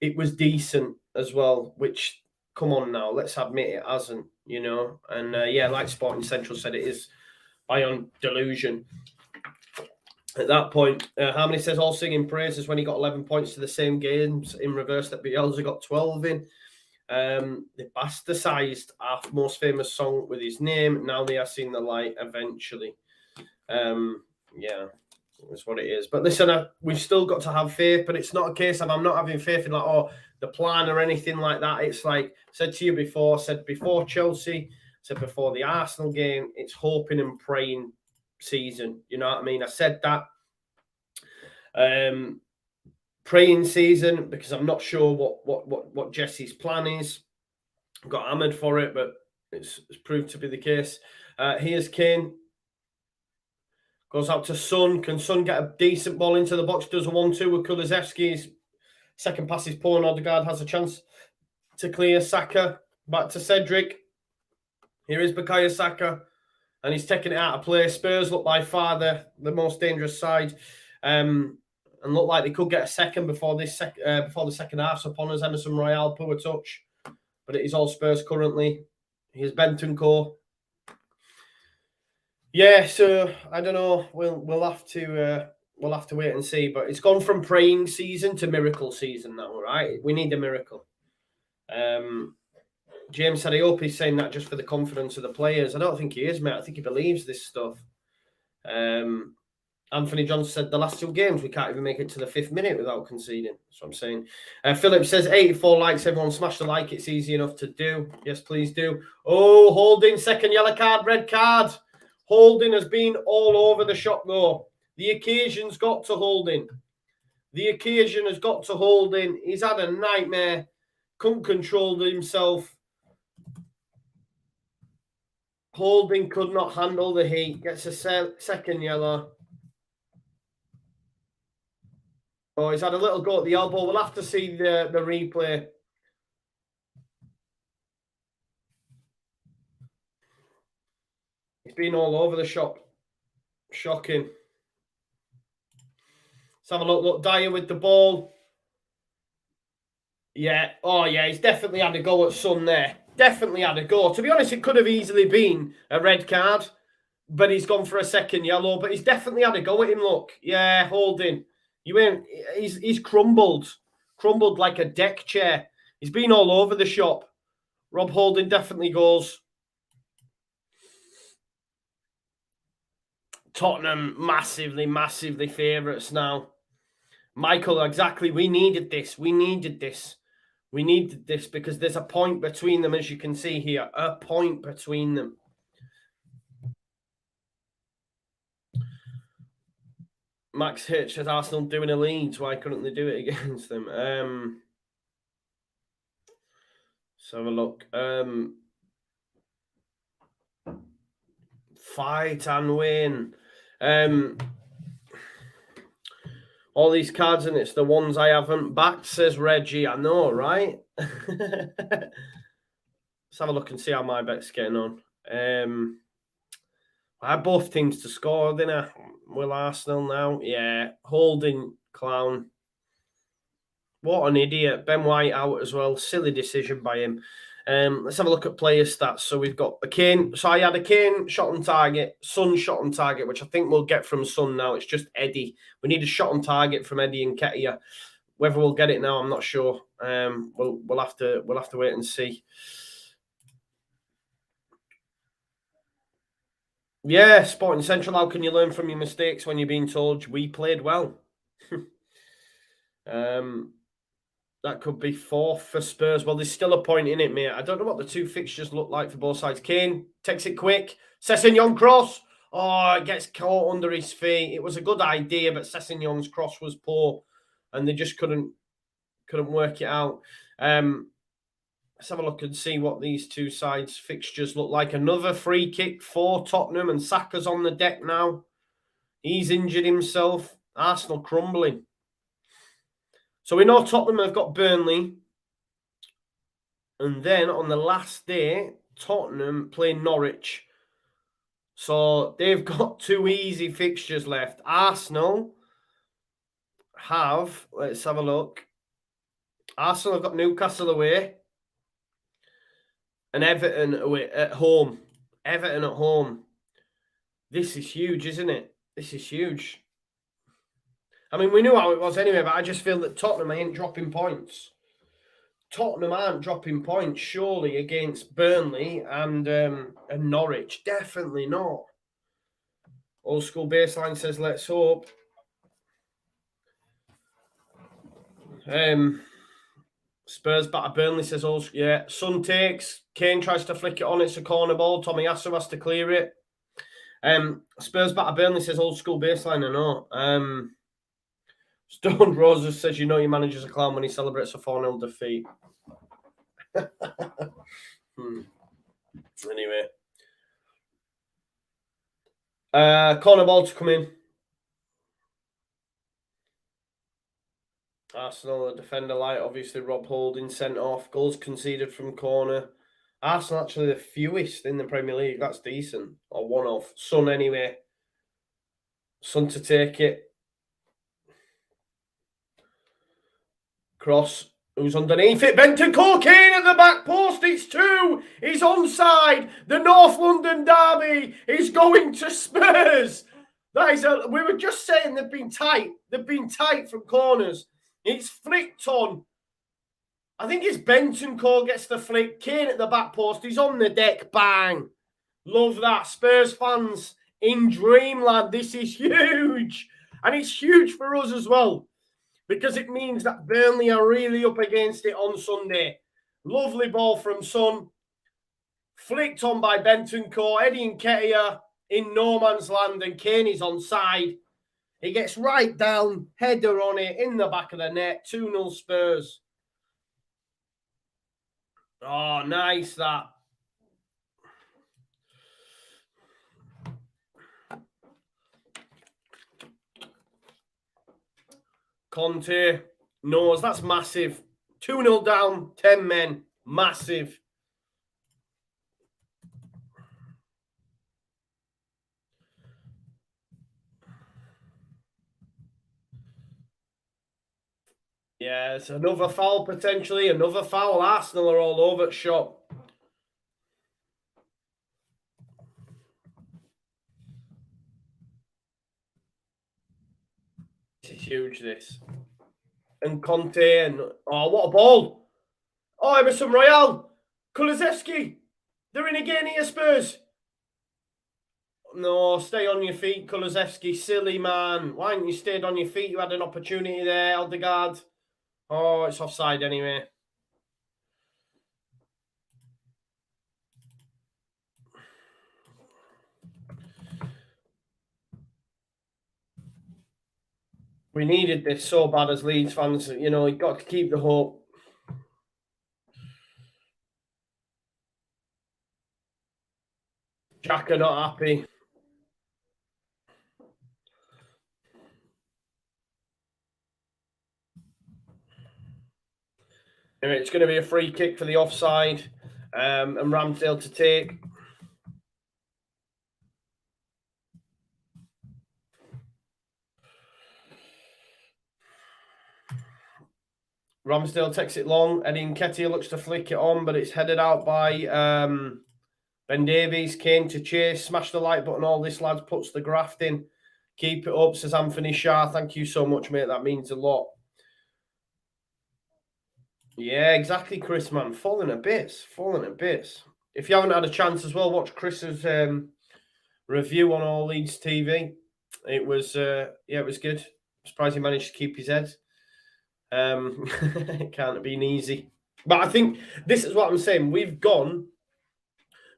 it was decent as well, which, come on now, let's admit it hasn't, And yeah, like Sporting Central said, it is by on delusion. At that point, Harmony says all singing praises when he got 11 points to the same games in reverse that Bielsa got 12 in. They bastardized our most famous song with his name. Now they are seeing the light eventually. Yeah, that's what it is. But listen, we've still got to have faith, but it's not a case of I'm not having faith in the plan or anything like that. It's like said before Chelsea, said before the Arsenal game, it's hoping and praying season. You know what I mean? I said that. Praying season, because I'm not sure what Jesse's plan is. Got hammered for it, but it's proved to be the case. Here's Kane. Goes out to Son. Can Son get a decent ball into the box? Does a 1-2 with Kulusevski's second pass is poor, and Odegaard has a chance to clear. Saka back to Cedric. Here is Bukayo Saka, and he's taking it out of play. Spurs look by far the most dangerous side. And look like they could get a second before the second half's upon us. Emerson Royale, poor touch. but it is all Spurs currently. Here's Bentancur. Yeah, so I don't know. We'll have to wait and see. But it's gone from praying season to miracle season now, right? We need a miracle. James said, I hope he's saying that just for the confidence of the players. I don't think he is, mate. I think he believes this stuff. Anthony Johnson said the last 2 games we can't even make it to the 5th minute without conceding. That's what I'm saying. Philip says 84 likes. Everyone smash the like. It's easy enough to do. Yes, please do. Oh, Holding, second yellow card, red card. Holding has been all over the shop though. The occasion's got to Holding. The occasion has got to Holding. He's had a nightmare. Couldn't control himself. Holding could not handle the heat. Gets a second yellow. Oh, he's had a little go at the elbow. We'll have to see the replay. He's been all over the shop. Shocking. Let's have a look. Look, Dyer with the ball. Yeah. Oh, yeah. He's definitely had a go at Son there. Definitely had a go. To be honest, it could have easily been a red card, but he's gone for a second yellow. But he's definitely had a go at him. Look. Yeah, Holding. He's crumbled like a deck chair. He's been all over the shop. Rob Holding definitely goes. Tottenham massively favourites now. Michael, exactly. We needed this because there's a point between them, as you can see here. A point between them. Max Hitch says Arsenal doing a Leeds. Why couldn't they do it against them? Let's have a look. Fight and win. All these cards, and it's the ones I haven't backed, says Reggie. I know, right? Let's have a look and see how my bet's getting on. I had both teams to score, didn't I? Will Arsenal now? Yeah. Holding, clown. What an idiot. Ben White out as well. Silly decision by him. Let's have a look at player stats. So we've got a Kane. So I had a Kane shot on target, Son shot on target, which I think we'll get from Son now. It's just Eddie. We need a shot on target from Eddie and Ketia. Whether we'll get it now, I'm not sure. We'll have to wait and see. Yeah, Sporting Central. How can you learn from your mistakes when you're being told we played well? That could be 4th for Spurs. Well, there's still a point in it, mate. I don't know what the 2 fixtures look like for both sides. Kane takes it quick. Sessegnon cross. Oh, it gets caught under his feet. It was a good idea, but Sessegnon's cross was poor, and they just couldn't work it out. Let's have a look and see what these 2 sides' fixtures look like. Another free kick for Tottenham, and Saka's on the deck now. He's injured himself. Arsenal crumbling. So we know Tottenham have got Burnley. And then on the last day, Tottenham play Norwich. So they've got 2 easy fixtures left. Arsenal have, let's have a look. Arsenal have got Newcastle away. And Everton away at home. Everton at home. This is huge, isn't it? This is huge. I mean, we knew how it was anyway, but I just feel that Tottenham ain't dropping points. Tottenham aren't dropping points, surely, against Burnley and Norwich. Definitely not. Old School Baseline says, let's hope. Spurs batter Burnley says, yeah. Son takes. Kane tries to flick it on. It's a corner ball. Tomiyasu has to clear it. Spurs batter Burnley says, Old School Baseline, I know. Stone Roses says, you know your manager's a clown when he celebrates a 4-0 defeat. Anyway. Corner ball to come in. Arsenal, a defender light, obviously Rob Holding sent off. Goals conceded from corner. Arsenal actually the fewest in the Premier League. That's decent. Or one off. Son anyway. Son to take it. Cross. Who's underneath it? Bentancur, Kane at the back post. It's 2. He's onside. The North London derby is going to Spurs. That is we were just saying they've been tight. They've been tight from corners. It's flicked on. I think it's Bentancur gets the flick. Kane at the back post. He's on the deck. Bang. Love that. Spurs fans in dreamland. This is huge. And it's huge for us as well, because it means that Burnley are really up against it on Sunday. Lovely ball from Son. Flicked on by Bentancur. Eddie Nketiah in no man's land, and Kane is onside. He gets right down, header on it, in the back of the net. 2-0 Spurs. Oh, nice that. Conte knows that's massive. 2-0 down, 10 men. Massive. Yeah, it's another foul potentially. Another foul. Arsenal are all over the shop. This is huge, this. And Conte and... Oh, what a ball. Oh, Emerson Royale. Kulusevski. They're in again here, Spurs. No, stay on your feet, Kulusevski. Silly, man. Why hadn't you stayed on your feet? You had an opportunity there, Odegaard. Oh, it's offside anyway. We needed this so bad as Leeds fans. You know, you got to keep the hope. Jack are not happy. Anyway, it's going to be a free kick for the offside, and Ramsdale to take. Ramsdale takes it long. Eddie Nketiah looks to flick it on, but it's headed out by Ben Davies. Kane to chase, smash the like button. All this, lads, puts the graft in. Keep it up, says Anthony Shah. Thank you so much, mate. That means a lot. Yeah, exactly, Chris, man. Falling a bit. If you haven't had a chance as well, watch Chris's review on All Leeds TV. It was, it was good. I'm surprised he managed to keep his head. It can't have been easy. But I think this is what I'm saying. We've gone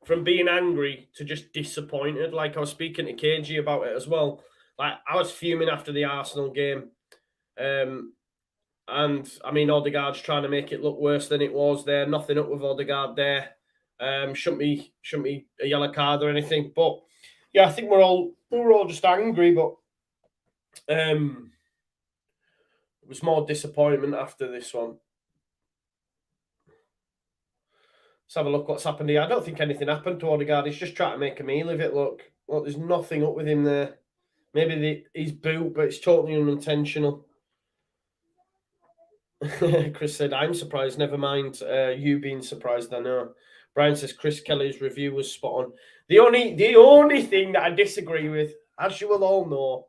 from being angry to just disappointed. Like I was speaking to KG about it as well. Like I was fuming after the Arsenal game. And I mean, Odegaard's trying to make it look worse than it was there. Nothing up with Odegaard there. Shouldn't be a yellow card or anything. But yeah, I think we were all just angry. But it was more disappointment after this one. Let's have a look what's happened here. I don't think anything happened to Odegaard. He's just trying to make a meal of it. Look, there's nothing up with him there. Maybe his boot, but it's totally unintentional. Chris said, I'm surprised. Never mind you being surprised, I know. Brian says Chris Kelly's review was spot on. The only thing that I disagree with, as you will all know,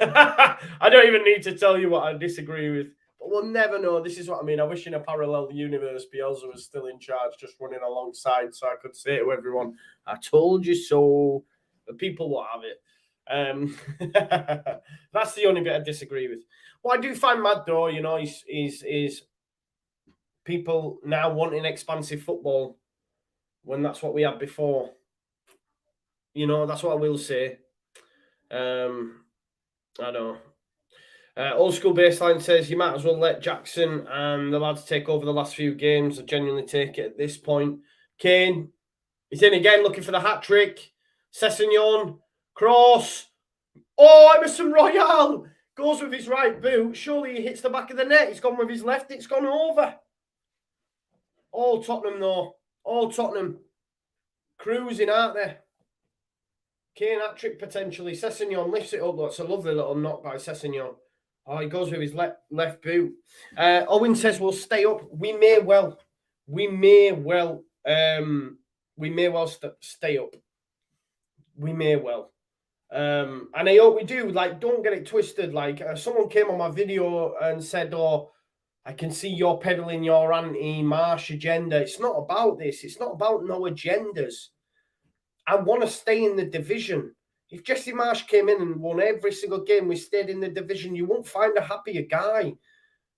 I don't even need to tell you what I disagree with, but we'll never know. This is what I mean. I wish in a parallel universe Bielsa was still in charge, just running alongside, so I could say to everyone, I told you so. The people will have it. That's the only bit I disagree with. What I do find mad though, you know, is people now wanting expansive football when that's what we had before. You know, that's what I will say. I know. Old School Baseline says you might as well let Jackson and the lads take over the last few games. I genuinely take it at this point. Kane, he's in again looking for the hat trick. Sessegnon, cross. Oh, Emerson Royale goes with his right boot. Surely he hits the back of the net. He's gone with his left. It's gone over. All Tottenham, though. All Tottenham. Cruising, aren't they? Kane hat trick potentially. Sessegnon lifts it up. That's a lovely little knock by Sessegnon. Oh, he goes with his left boot. Owen says we'll stay up. We may well stay up. We may well. And I hope we do. Like, don't get it twisted. Like, someone came on my video and said, "Oh, I can see you're peddling your anti-Marsh agenda." It's not about this. It's not about no agendas. I want to stay in the division. If Jesse Marsh came in and won every single game, we stayed in the division, you won't find a happier guy.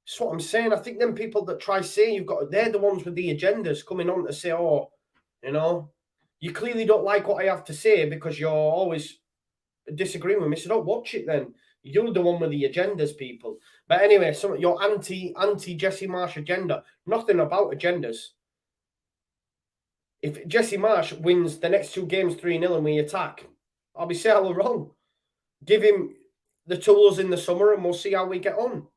That's what I'm saying. I think them people that try saying they're the ones with the agendas coming on to say, "Oh, you know, you clearly don't like what I have to say because you're always disagreeing with me, so don't watch it then. You're the one with the agendas, people." But anyway, your anti Jesse Marsh agenda, nothing about agendas. If Jesse Marsh wins the next 2 games 3-0 and we attack, I'll be saying we're wrong. Give him the tools in the summer and we'll see how we get on.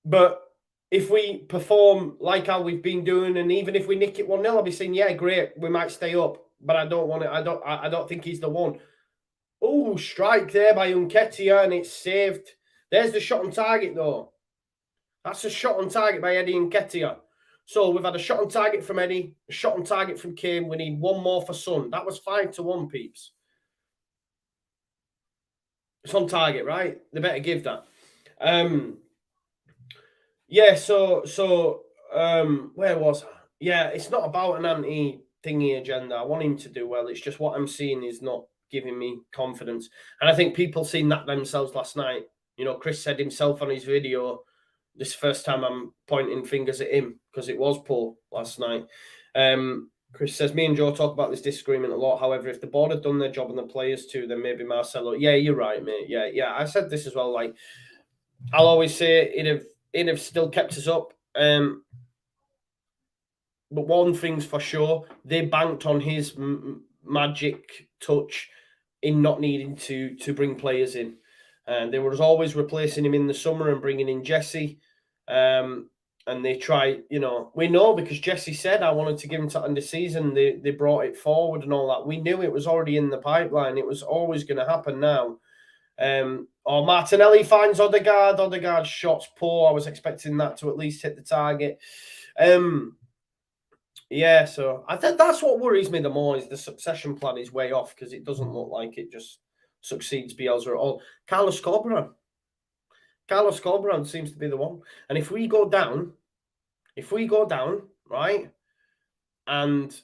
But if we perform like how we've been doing, and even if we nick it 1-0, I'll be saying, yeah, great, we might stay up. But I don't want it. I don't think he's the one. Oh, strike there by Nketiah, and it's saved. There's the shot on target, though. That's a shot on target by Eddie Nketiah. So we've had a shot on target from Eddie, a shot on target from Kane. We need one more for Son. That was 5-1, peeps. It's on target, right? They better give that. Yeah, so where was I? Yeah, it's not about an anti-thingy agenda. I want him to do well. It's just what I'm seeing is not giving me confidence. And I think people seen that themselves last night. You know, Chris said himself on his video, this is the first time I'm pointing fingers at him because it was poor last night. Chris says, me and Joe talk about this disagreement a lot. However, if the board had done their job and the players too, then maybe Marcelo. Yeah, you're right, mate. Yeah. I said this as well. Like, I'll always say it'd have still kept us up. But one thing's for sure, they banked on his magic touch in not needing to bring players in. And they were always replacing him in the summer and bringing in Jesse. And they try, we know because Jesse said, I wanted to give him to end the season. They brought it forward and all that. We knew it was already in the pipeline. It was always going to happen now. Or Martinelli finds Odegaard. Odegaard's shot's poor. I was expecting that to at least hit the target. Yeah, so I think that's what worries me the more is the succession plan is way off because it doesn't look like it just succeeds Bielsa at all. Carlos Corberán seems to be the one. And if we go down, right, and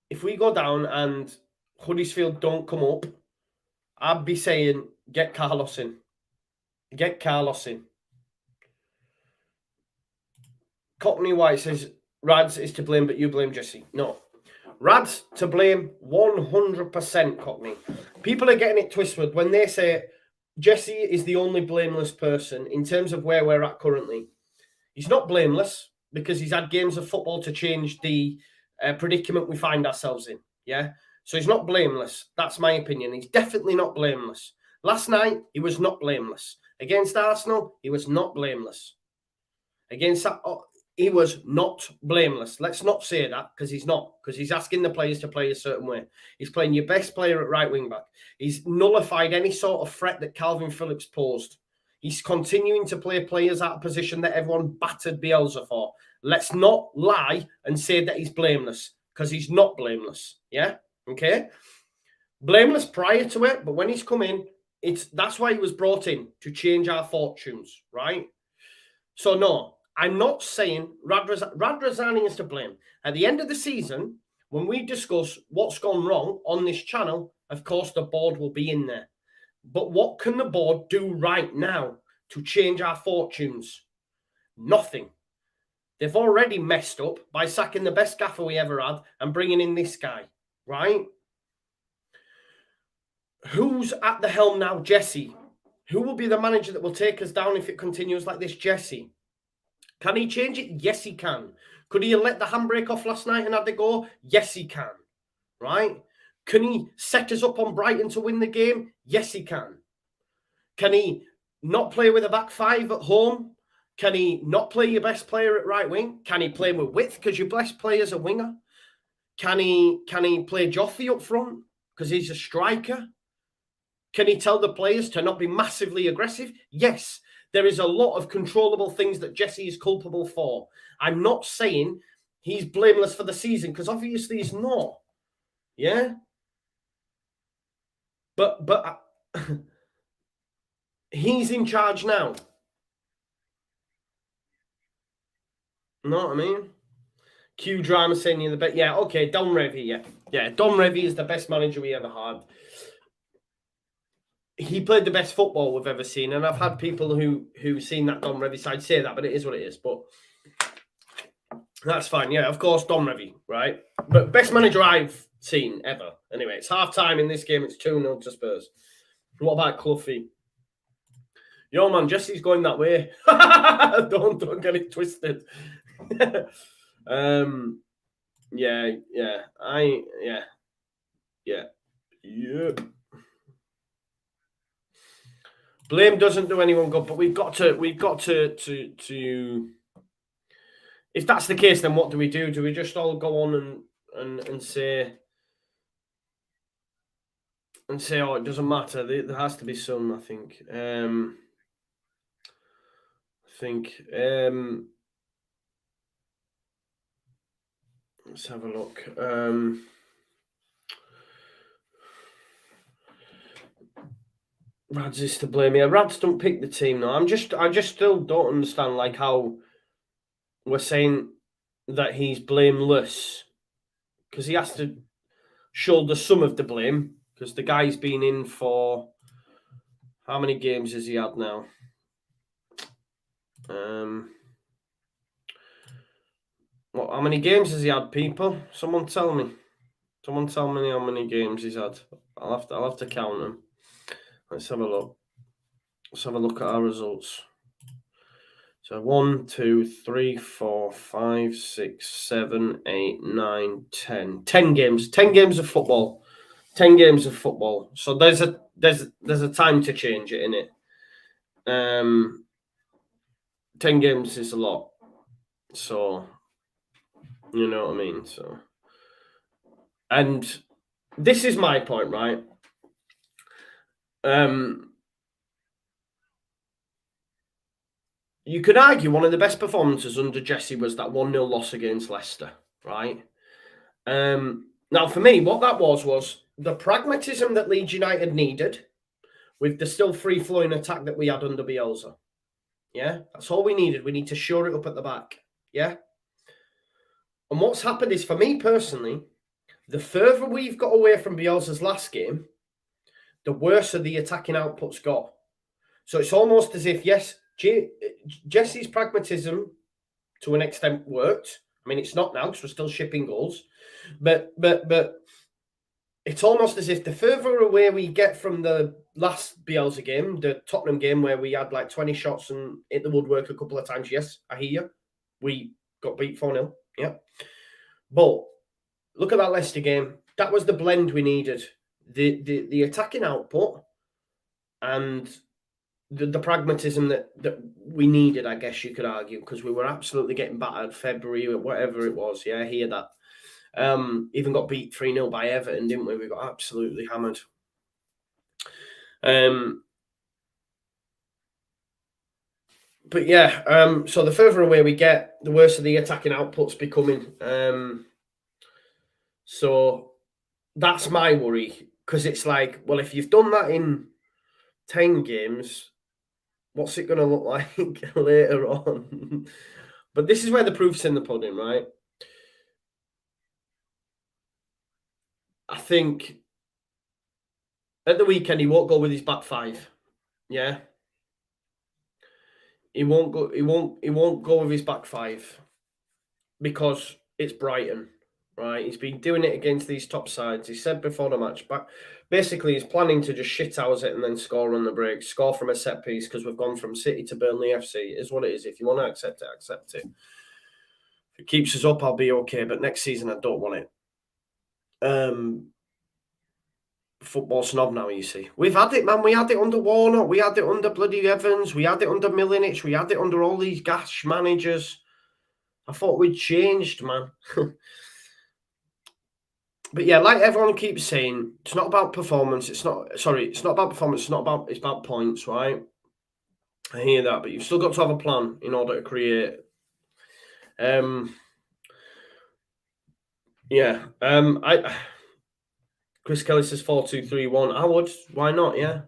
if we go down and Huddersfield don't come up, I'd be saying, get Carlos in. Cockney White says, Rads is to blame, but you blame Jesse. No. Rads to blame 100%, Cockney. People are getting it twisted when they say Jesse is the only blameless person in terms of where we're at currently. He's not blameless because he's had games of football to change the predicament we find ourselves in. Yeah? So he's not blameless. That's my opinion. He's definitely not blameless. Last night, he was not blameless. Against Arsenal, he was not blameless. He was not blameless. Let's not say that because he's not. Because he's asking the players to play a certain way. He's playing your best player at right wing back. He's nullified any sort of threat that Calvin Phillips posed. He's continuing to play players out of position that everyone battered Bielsa for. Let's not lie and say that he's blameless because he's not blameless. Yeah? Okay? Blameless prior to it, but when he's come in, that's why he was brought in, to change our fortunes, right? So no, I'm not saying Radrazani is to blame. At the end of the season, when we discuss what's gone wrong on this channel, of course the board will be in there. But what can the board do right now to change our fortunes? Nothing. They've already messed up by sacking the best gaffer we ever had and bringing in this guy, right? Who's at the helm now? Jesse. Who will be the manager that will take us down if it continues like this? Jesse. Can he change it? Yes, he can. Could he have let the handbrake off last night and had to go? Yes, he can. Right? Can he set us up on Brighton to win the game? Yes, he can. Can he not play with a back five at home? Can he not play your best player at right wing? Can he play with width because your best player's a winger? Can he play Joffrey up front because he's a striker? Can he tell the players to not be massively aggressive? Yes. There is a lot of controllable things that Jesse is culpable for. I'm not saying he's blameless for the season, because obviously he's not. Yeah? But he's in charge now. Know what I mean? Q Drama saying you're the best. Yeah, okay, Don Revie, yeah. Yeah, Don Revie is the best manager we ever had. He played the best football we've ever seen, and I've had people who've seen that Don Revie side say that, but it is what it is. But that's fine. Yeah, of course, Don Revie, right? But best manager I've seen ever. Anyway, it's half-time in this game. It's 2-0 to Spurs. What about Cloughie? Yo, man, Jesse's going that way. Don't get it twisted. Yeah. Blame doesn't do anyone good, but we've got to. If that's the case, then what do we do? Do we just all go on and say, oh, it doesn't matter? There has to be some, I think. Let's have a look. Rads is to blame. Yeah, Rads don't pick the team now. I just still don't understand like how we're saying that he's blameless, because he has to shoulder some of the blame, because the guy's been in for how many games has he had now? How many games has he had, people? Someone tell me. Someone tell me how many games he's had. I'll have to count them. Let's have a look. Let's have a look at our results. So 1, 2, 3, 4, 5, 6, 7, 8, 9, 10. 10 games. 10 games of football. 10 games of football. So there's a time to change it, innit? 10 games is a lot. So you know what I mean? So, and this is my point, right? You could argue one of the best performances under Jesse was that 1-0 loss against Leicester, right? Now, for me, what that was the pragmatism that Leeds United needed with the still free-flowing attack that we had under Bielsa. Yeah, that's all we needed. We need to shore it up at the back. Yeah. And what's happened is, for me personally, the further we've got away from Bielsa's last game, the worse the attacking outputs got. So it's almost as if, yes, Jesse's pragmatism to an extent worked. I mean, it's not now because we're still shipping goals. But it's almost as if the further away we get from the last Bielsa game, the Tottenham game where we had like 20 shots and hit the woodwork a couple of times. Yes, I hear you. We got beat 4-0. Yeah. But look at that Leicester game. That was the blend we needed. The attacking output and the pragmatism that we needed, I guess you could argue, because we were absolutely getting battered February or whatever it was. Yeah, I hear that. Even got beat 3-0 by Everton, didn't we? We got absolutely hammered. But yeah, so the further away we get, the worse the attacking output's becoming. So that's my worry, because it's like, well, if you've done that in 10 games, what's it going to look like later on? But this is where the proof's in the pudding, right? I think at the weekend he won't go with his back five. Yeah. He won't go with his back five because it's Brighton, right? He's been doing it against these top sides. He said before the match, but basically he's planning to just shithouse it and then score on the break, score from a set piece, because we've gone from City to Burnley FC. It is what it is. If you want to accept it, accept it. If it keeps us up, I'll be okay. But next season, I don't want it. Football snob now, you see. We've had it, man. We had it under Warnock. We had it under bloody Evans. We had it under Milinic. We had it under all these gash managers. I thought we'd changed, man. But yeah, like everyone keeps saying, it's not about performance. It's not about performance. It's about points, right? I hear that, but you've still got to have a plan in order to create. Chris Kelly says 4-2-3-1. I would. Why not? Yeah.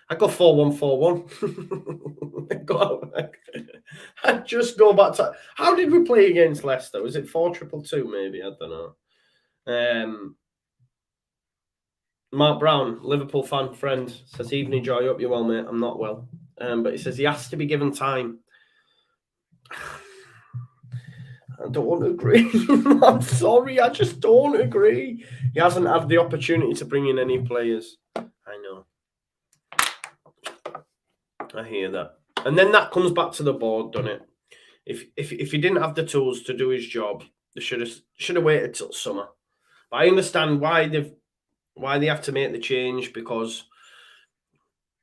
I'd go 4-1-4-1. I'd just go back to. How did we play against Leicester? Was it 4-2-2 maybe? I don't know. Mark Brown, Liverpool fan friend, says, "Evening, Joy. Hope you're well, mate. I'm not well." But he says he has to be given time. I don't agree. I'm sorry, I just don't agree. He hasn't had the opportunity to bring in any players. I know. I hear that. And then that comes back to the board, doesn't it? If he didn't have the tools to do his job, they should have waited till summer. But I understand why they have to make the change, because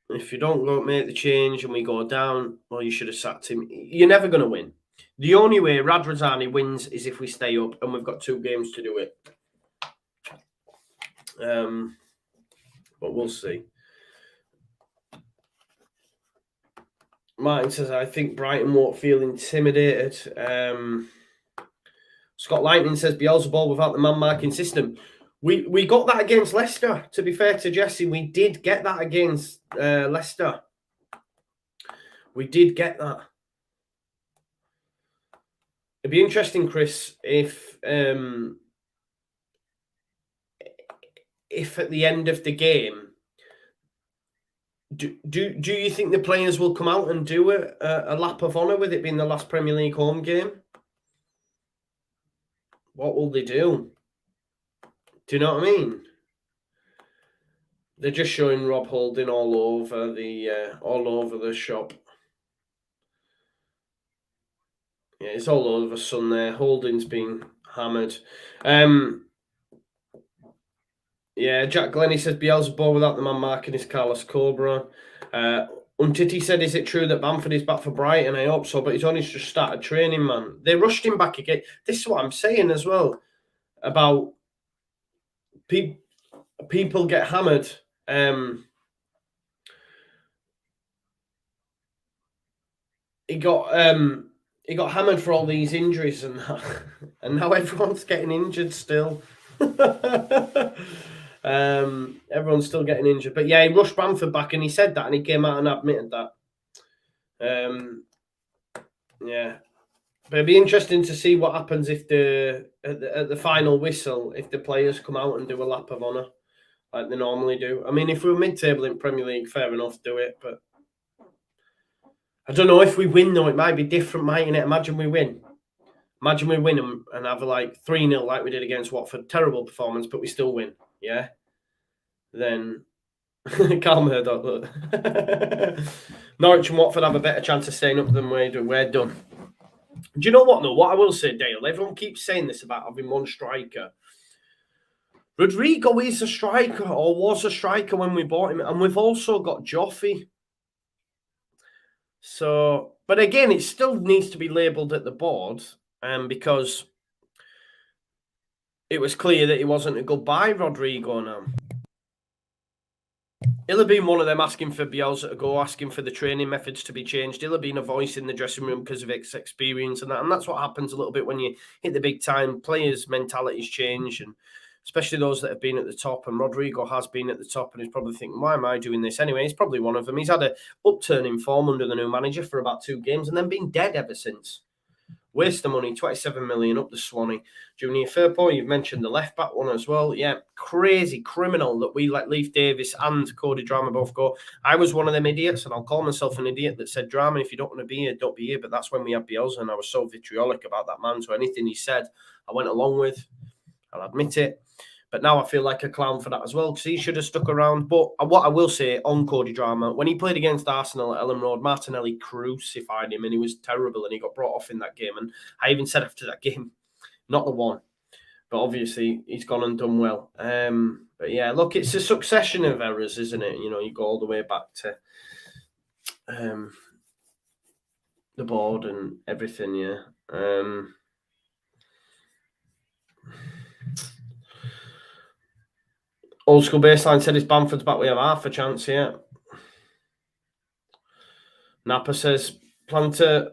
if you don't go make the change and we go down, well, you should have sacked him. You're never going to win. The only way Radrazani wins is if we stay up, and we've got 2 games to do it. But we'll see. Martin says, I think Brighton won't feel intimidated. Scott Lightning says, Beelzebub without the man-marking system. We got that against Leicester. To be fair to Jesse, we did get that against Leicester. We did get that. It'd be interesting, Chris, if at the end of the game, do you think the players will come out and do a lap of honour with it being the last Premier League home game? What will they do? Do you know what I mean? They're just showing Rob Holding all over the shop. Yeah, it's all over the sun there. Holding's been hammered. Yeah, Jack Glennie says Beelzebub without the man marking is Carlos Cobra. Untiti said, is it true that Bamford is back for Brighton? I hope so, but he's only just started training, man. They rushed him back again. This is what I'm saying as well about people get hammered. He got hammered for all these injuries and that, and now everyone's getting injured still. Everyone's still getting injured, but yeah, he rushed Bamford back, and he said that, and he came out and admitted that. Yeah, but it'd be interesting to see what happens if at the final whistle, if the players come out and do a lap of honour like they normally do. I mean, if we were mid-table in Premier League, fair enough, do it, but I don't know if we win, though. It might be different, mightn't it? Imagine we win. Imagine we win and have like 3-0 like we did against Watford. Terrible performance, but we still win. Yeah? Then, Carl Murdoch, look. Norwich and Watford have a better chance of staying up than we do. We're done. Do you know what, though? What I will say, Dale, everyone keeps saying this about having one striker. Rodrigo is a striker, or was a striker when we bought him. And we've also got Joffy. So, but again, it still needs to be labelled at the board, because it was clear that he wasn't a good buy, Rodrigo, now. He'll have been one of them asking for Bielsa to go, asking for the training methods to be changed. He'll have been a voice in the dressing room because of his experience and that. And that's what happens a little bit when you hit the big time. Players' mentalities change, and especially those that have been at the top. And Rodrigo has been at the top and he's probably thinking, why am I doing this anyway? He's probably one of them. He's had a upturn in form under the new manager for about 2 games and then been dead ever since. Waste the money, 27 million up the Swanee. Junior Firpo, you've mentioned the left-back one as well. Yeah, crazy, criminal that we let Leif Davis and Cody Drama both go. I was one of them idiots, and I'll call myself an idiot, that said, Drama, if you don't want to be here, don't be here. But that's when we had Bielsa, and I was so vitriolic about that man. So anything he said, I went along with. I'll admit it. But now I feel like a clown for that as well, because he should have stuck around. But what I will say on Cody Drama, when he played against Arsenal at Ellen Road, Martinelli crucified him and he was terrible and he got brought off in that game. And I even said after that game, not the one. But obviously, he's gone and done well. But yeah, look, it's a succession of errors, isn't it? You know, you go all the way back to the board and everything, yeah. Old School Baseline said it's Bamford's back. We have half a chance here. Napa says, plan to...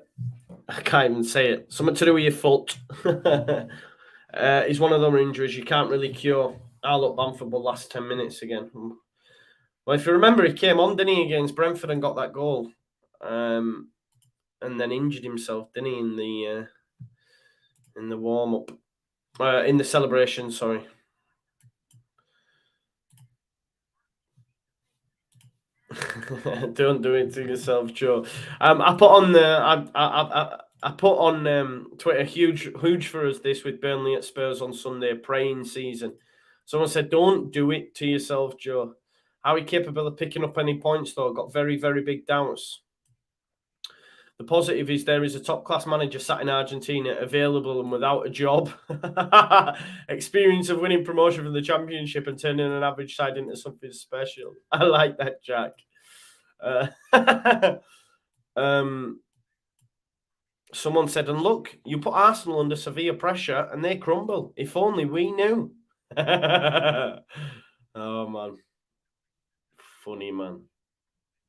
I can't even say it. Something to do with your foot. It's one of them injuries you can't really cure. I'll look Bamford will last 10 minutes again. Well, if you remember, he came on, didn't he, against Brentford and got that goal. And then injured himself, didn't he, in the warm-up. In the celebration, sorry. Don't do it to yourself, Joe. I put on I put on Twitter huge for us this with Burnley at Spurs on Sunday, praying season. Someone said, "Don't do it to yourself, Joe." How are you capable of picking up any points though? Got very, very big doubts. The positive is there is a top-class manager sat in Argentina, available and without a job. Experience of winning promotion from the Championship and turning an average side into something special. I like that, Jack. Someone said, and look, you put Arsenal under severe pressure and they crumble. If only we knew. Oh, man. Funny, man.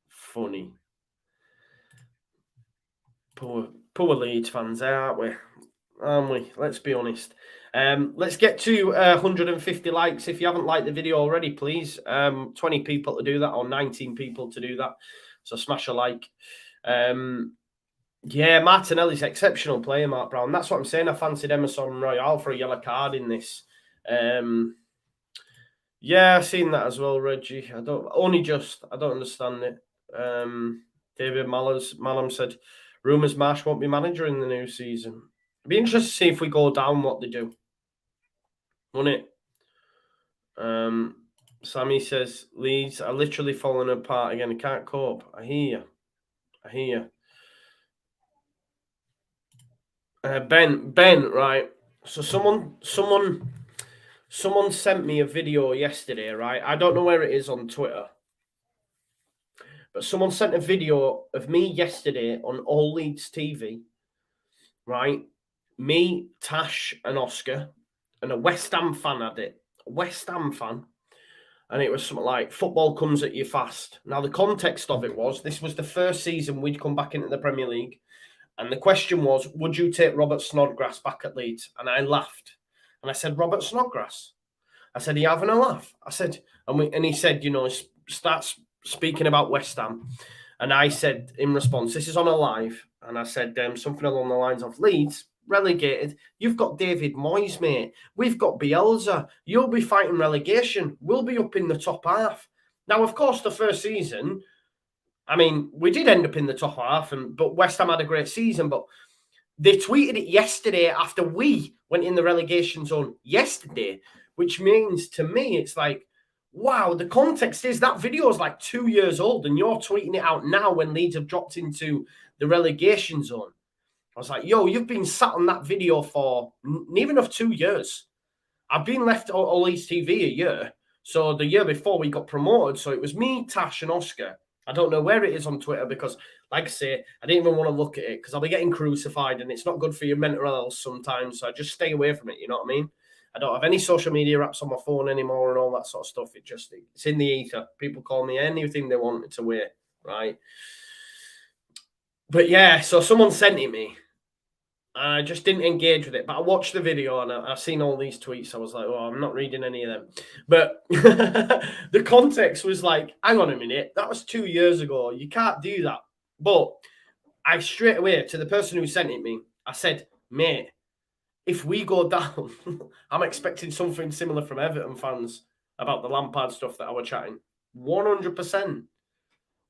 Funny. Poor Leeds fans, aren't we? Aren't we? Let's be honest. Let's get to 150 likes. If you haven't liked the video already, please. 20 people to do that, or 19 people to do that. So smash a like. Yeah, Martinelli's exceptional player, Mark Brown. That's what I'm saying. I fancied Emerson Royale for a yellow card in this. Yeah, I've seen that as well, Reggie. I don't understand it. David Mallam said, rumours Marsh won't be manager in the new season. It'd be interesting to see if we go down what they do. Wouldn't it? Sammy says, Leeds are literally falling apart again. I can't cope. I hear you. Ben, right? So someone sent me a video yesterday, right? I don't know where it is on Twitter, but someone sent a video of me yesterday on All Leeds TV, right? Me, Tash, and Oscar, and a West Ham fan had it. A West Ham fan. And it was something like, football comes at you fast. Now, the context of it was, this was the first season we'd come back into the Premier League. And the question was, would you take Robert Snodgrass back at Leeds? And I laughed. And I said, Robert Snodgrass? I said, are you having a laugh? I said, and he said, starts speaking about West Ham. And I said, in response, this is on a live. And I said something along the lines of, Leeds, relegated. You've got David Moyes, mate. We've got Bielsa. You'll be fighting relegation. We'll be up in the top half. Now, of course, the first season, I mean, we did end up in the top half, but West Ham had a great season. But they tweeted it yesterday after we went in the relegation zone yesterday, which means to me, it's like, wow, the context is that video is like 2 years old and you're tweeting it out now when Leeds have dropped into the relegation zone. I was like, yo, you've been sat on that video for near enough 2 years. I've been left All Leeds TV a year. So the year before we got promoted. So it was me, Tash, and Oscar. I don't know where it is on Twitter because, like I say, I didn't even want to look at it because I'll be getting crucified and it's not good for your mental health sometimes. So I just stay away from it. You know what I mean? I don't have any social media apps on my phone anymore and all that sort of stuff. It's in the ether. People call me anything they want. It's away, right? But yeah, so someone sent it me. I just didn't engage with it, but I watched the video and I've seen all these tweets. I was like, oh, I'm not reading any of them. But the context was like, hang on a minute, that was 2 years ago. You can't do that. But I straight away, to the person who sent it me, I said, mate, if we go down, I'm expecting something similar from Everton fans about the Lampard stuff that I was chatting. 100%.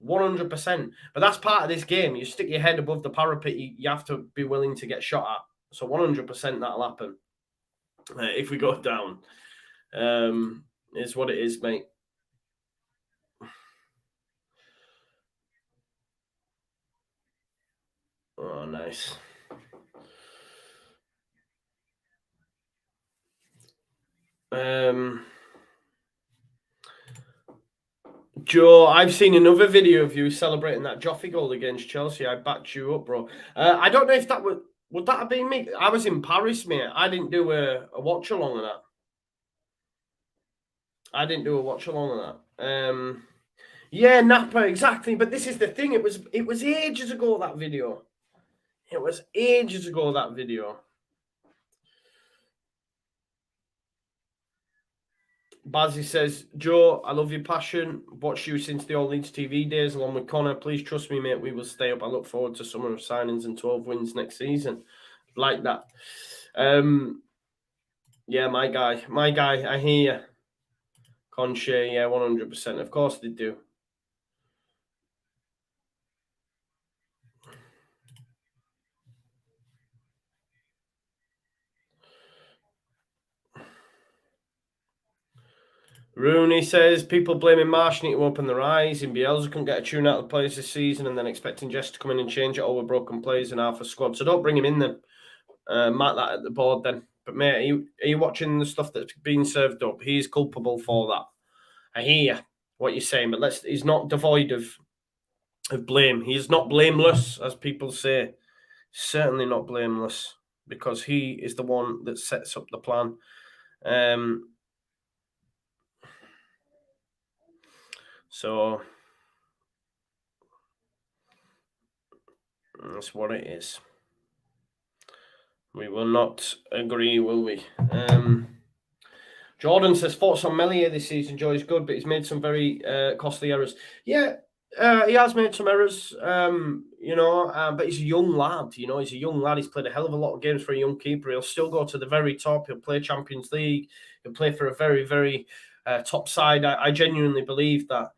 100%. But that's part of this game. You stick your head above the parapet, you have to be willing to get shot at. So 100% that'll happen if we go down. It's what it is, mate. Oh, nice. Joe, I've seen another video of you celebrating that Joffrey goal against Chelsea. I backed you up, bro. I don't know if that would that have been me? I was in Paris, mate. I didn't do a watch along of that. I didn't do a watch along on that. Yeah, Napa, exactly. But this is the thing. It was ages ago, that video. It was ages ago, that video. Bazzy says, Joe, I love your passion. Watched you since the All Leeds TV days, along with Connor. Please trust me, mate. We will stay up. I look forward to summer of signings and 12 wins next season. Like that. Yeah, my guy. I hear you. Conche, yeah, 100%. Of course they do. Rooney says, people blaming Marsh need to open their eyes. In Bielsa couldn't get a tune out of the players this season and then expecting Jess to come in and change it all with broken players and half a squad. So don't bring him in then. Mark that at the board then. But mate, are you watching the stuff that's being served up? He's culpable for that. I hear what you're saying, but he's not devoid of blame. He's not blameless, as people say. Certainly not blameless, because he is the one that sets up the plan. So that's what it is. We will not agree, will we? Jordan says, thoughts on Melier this season, Joe, is good, but he's made some very costly errors. Yeah, he has made some errors, but he's a young lad. He's a young lad. He's played a hell of a lot of games for a young keeper. He'll still go to the very top. He'll play Champions League. He'll play for a very, very top side. I genuinely believe that.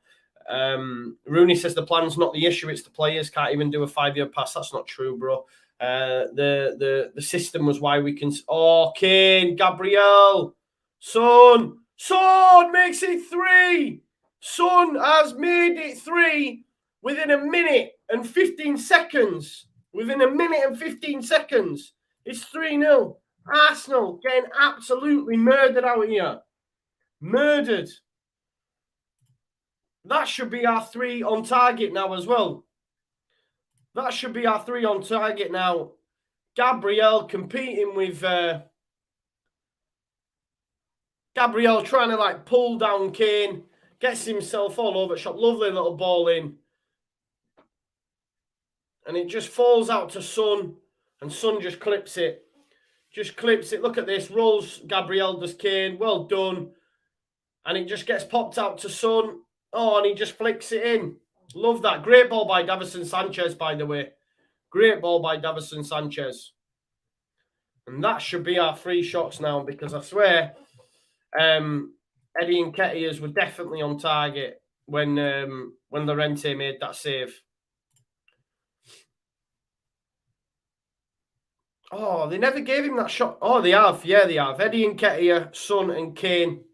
Rooney says the plan's not the issue, it's the players. Can't even do a 5-year pass. That's not true, bro. The system was why we can... Oh, Kane, Gabriel... Son makes it 3. Son has made it 3 within a minute and 15 seconds. Within a minute and 15 seconds. It's 3-0. Arsenal getting absolutely murdered out here. Murdered. That should be our 3 on target now as well. That should be our 3 on target now. Gabriel competing with... Gabriel trying to pull down Kane, gets himself all over shot. Lovely little ball in. And it just falls out to Son, and Son just clips it. Look at this. Rolls Gabriel, does Kane. Well done. And it just gets popped out to Son. Oh, and he just flicks it in. Love that. Great ball by Davinson Sanchez, by the way. Great ball by Davinson Sanchez. And that should be our 3 shots now, because I swear... Eddie and Nketiah's were definitely on target when Llorente made that save. Oh, they never gave him that shot. Oh, they have. Yeah, they have. Eddie and Nketiah, Son and Kane.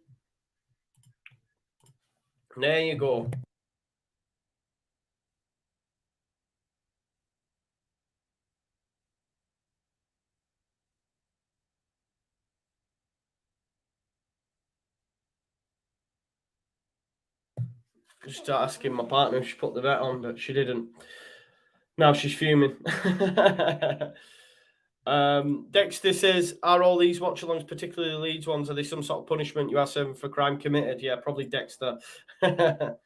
There you go. Just asking my partner if she put the bet on, but she didn't. Now she's fuming. Dexter says, are all these watch-alongs, particularly the Leeds ones, are they some sort of punishment you are serving for crime committed? Yeah, probably Dexter. Oh,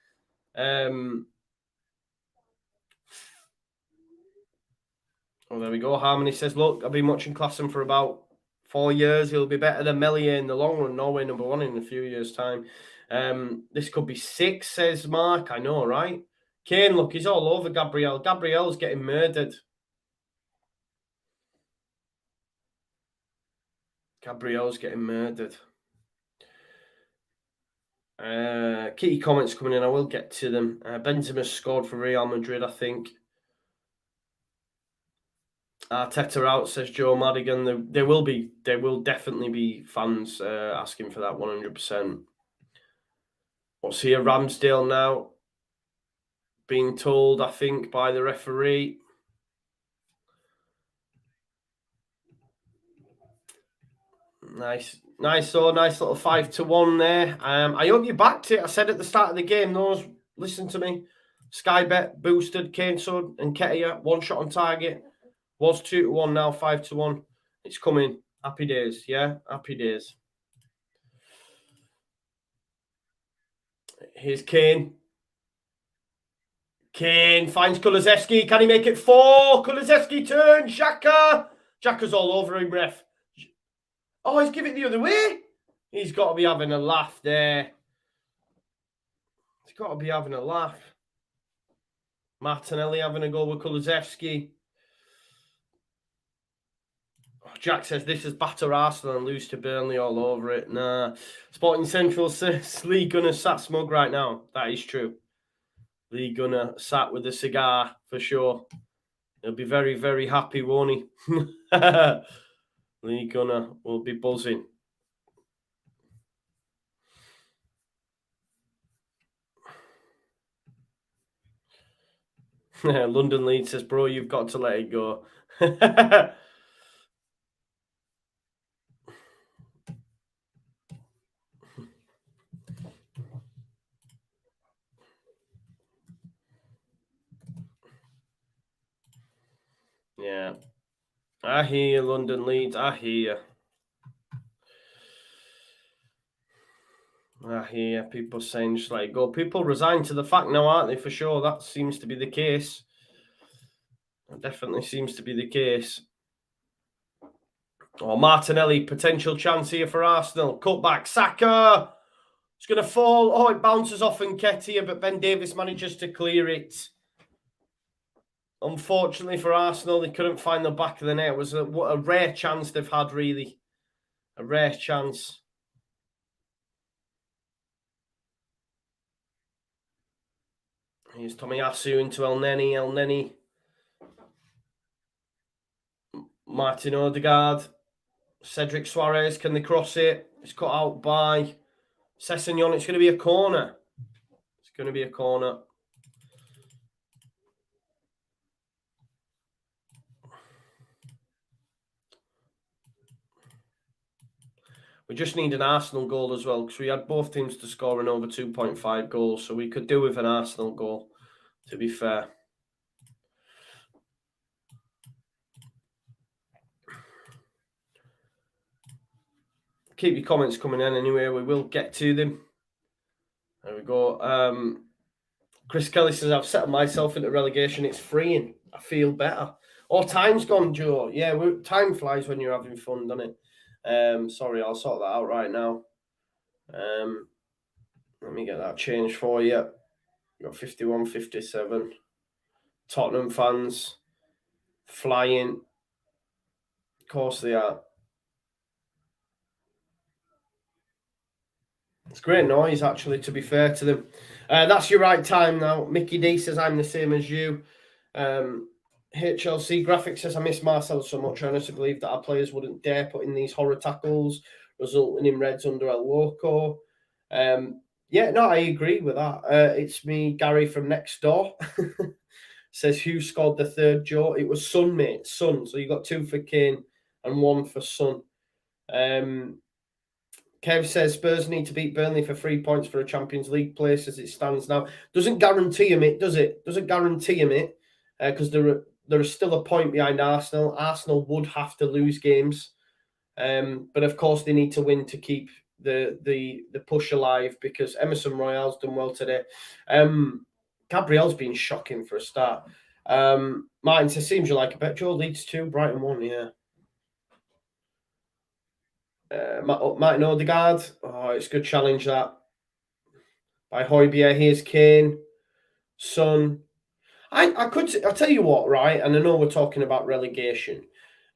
there we go. Harmony says, look, I've been watching Klassen for about 4 years. He'll be better than Melier in the long run. Norway #1 in a few years' time. This could be 6, says Mark. I know, right? Kane, look, he's all over Gabriel. Gabriel's getting murdered. Gabriel's getting murdered. Key comments coming in. I will get to them. Benzema scored for Real Madrid, I think. Arteta out, says Joe Madigan. There will definitely be fans asking for that 100%. What's here? Ramsdale now being told, I think, by the referee. Nice little 5-1 there. I hope you backed it. I said at the start of the game, those listen to me. Sky bet boosted Kane, Son and Nketiah, 1 shot on target. Was 2-1, now 5-1. It's coming. Happy days, yeah? Happy days. Here's Kane. Kane finds Kulusevski. Can he make it 4? Kulusevski turns. Xhaka. Xhaka's all over him, ref. Oh, he's giving it the other way. He's got to be having a laugh there. He's got to be having a laugh. Martinelli having a go with Kulusevski. Jack says this is batter Arsenal and lose to Burnley all over it. Nah. Sporting Central says Lee Gunner sat smug right now. That is true. Lee Gunner sat with a cigar for sure. He'll be very, very happy, won't he? Lee Gunner will be buzzing. London Leeds says, bro, you've got to let it go. Yeah. I hear you, London Leeds. I hear you. I hear people saying just let it go. People resign to the fact now, aren't they? For sure. That seems to be the case. That definitely seems to be the case. Oh, Martinelli, potential chance here for Arsenal. Cutback. Saka. It's going to fall. Oh, it bounces off Nketiah, but Ben Davies manages to clear it. Unfortunately for Arsenal, they couldn't find the back of the net. It was a rare chance they've had, really. A rare chance. Here's Tomiyasu into El Neni. El Neni. Martin Odegaard. Cedric Suarez. Can they cross it? It's cut out by Sessegnon. It's going to be a corner. It's going to be a corner. We just need an Arsenal goal as well, because we had both teams to score in over 2.5 goals, so we could do with an Arsenal goal, to be fair. Keep your comments coming in anyway. We will get to them. There we go. Chris Kelly says, I've settled myself into relegation. It's freeing. I feel better. Oh, time's gone, Joe. Yeah, time flies when you're having fun, doesn't it? Sorry, I'll sort that out right now. Let me get that changed for you. We've got 51, 57. Tottenham fans flying. Of course they are. It's great noise, actually, to be fair to them. That's your right time now. Mickey D says, I'm the same as you. HLC Graphics says, I miss Marcel so much. I honestly believe that our players wouldn't dare put in these horror tackles, resulting in reds under El Loco. Yeah, no, I agree with that. It's me, Gary from next door. Says, who scored the third, Joe? It was Son, mate. Son. So you got 2 for Kane and 1 for Son. Kev says Spurs need to beat Burnley for 3 points for a Champions League place as it stands now. Doesn't guarantee him it, does it? Doesn't guarantee him it, because there is still a point behind Arsenal. Arsenal would have to lose games, but of course they need to win to keep the push alive, because Emerson Royale's done well today. Gabriel's been shocking for a start. Martin says, seems you like a bet. Joe, Leeds 2, Brighton 1, yeah. Martin Odegaard. Oh, it's a good challenge, that. By Højbjerg. Here's Kane. Son. I'll tell you what, right? And I know we're talking about relegation.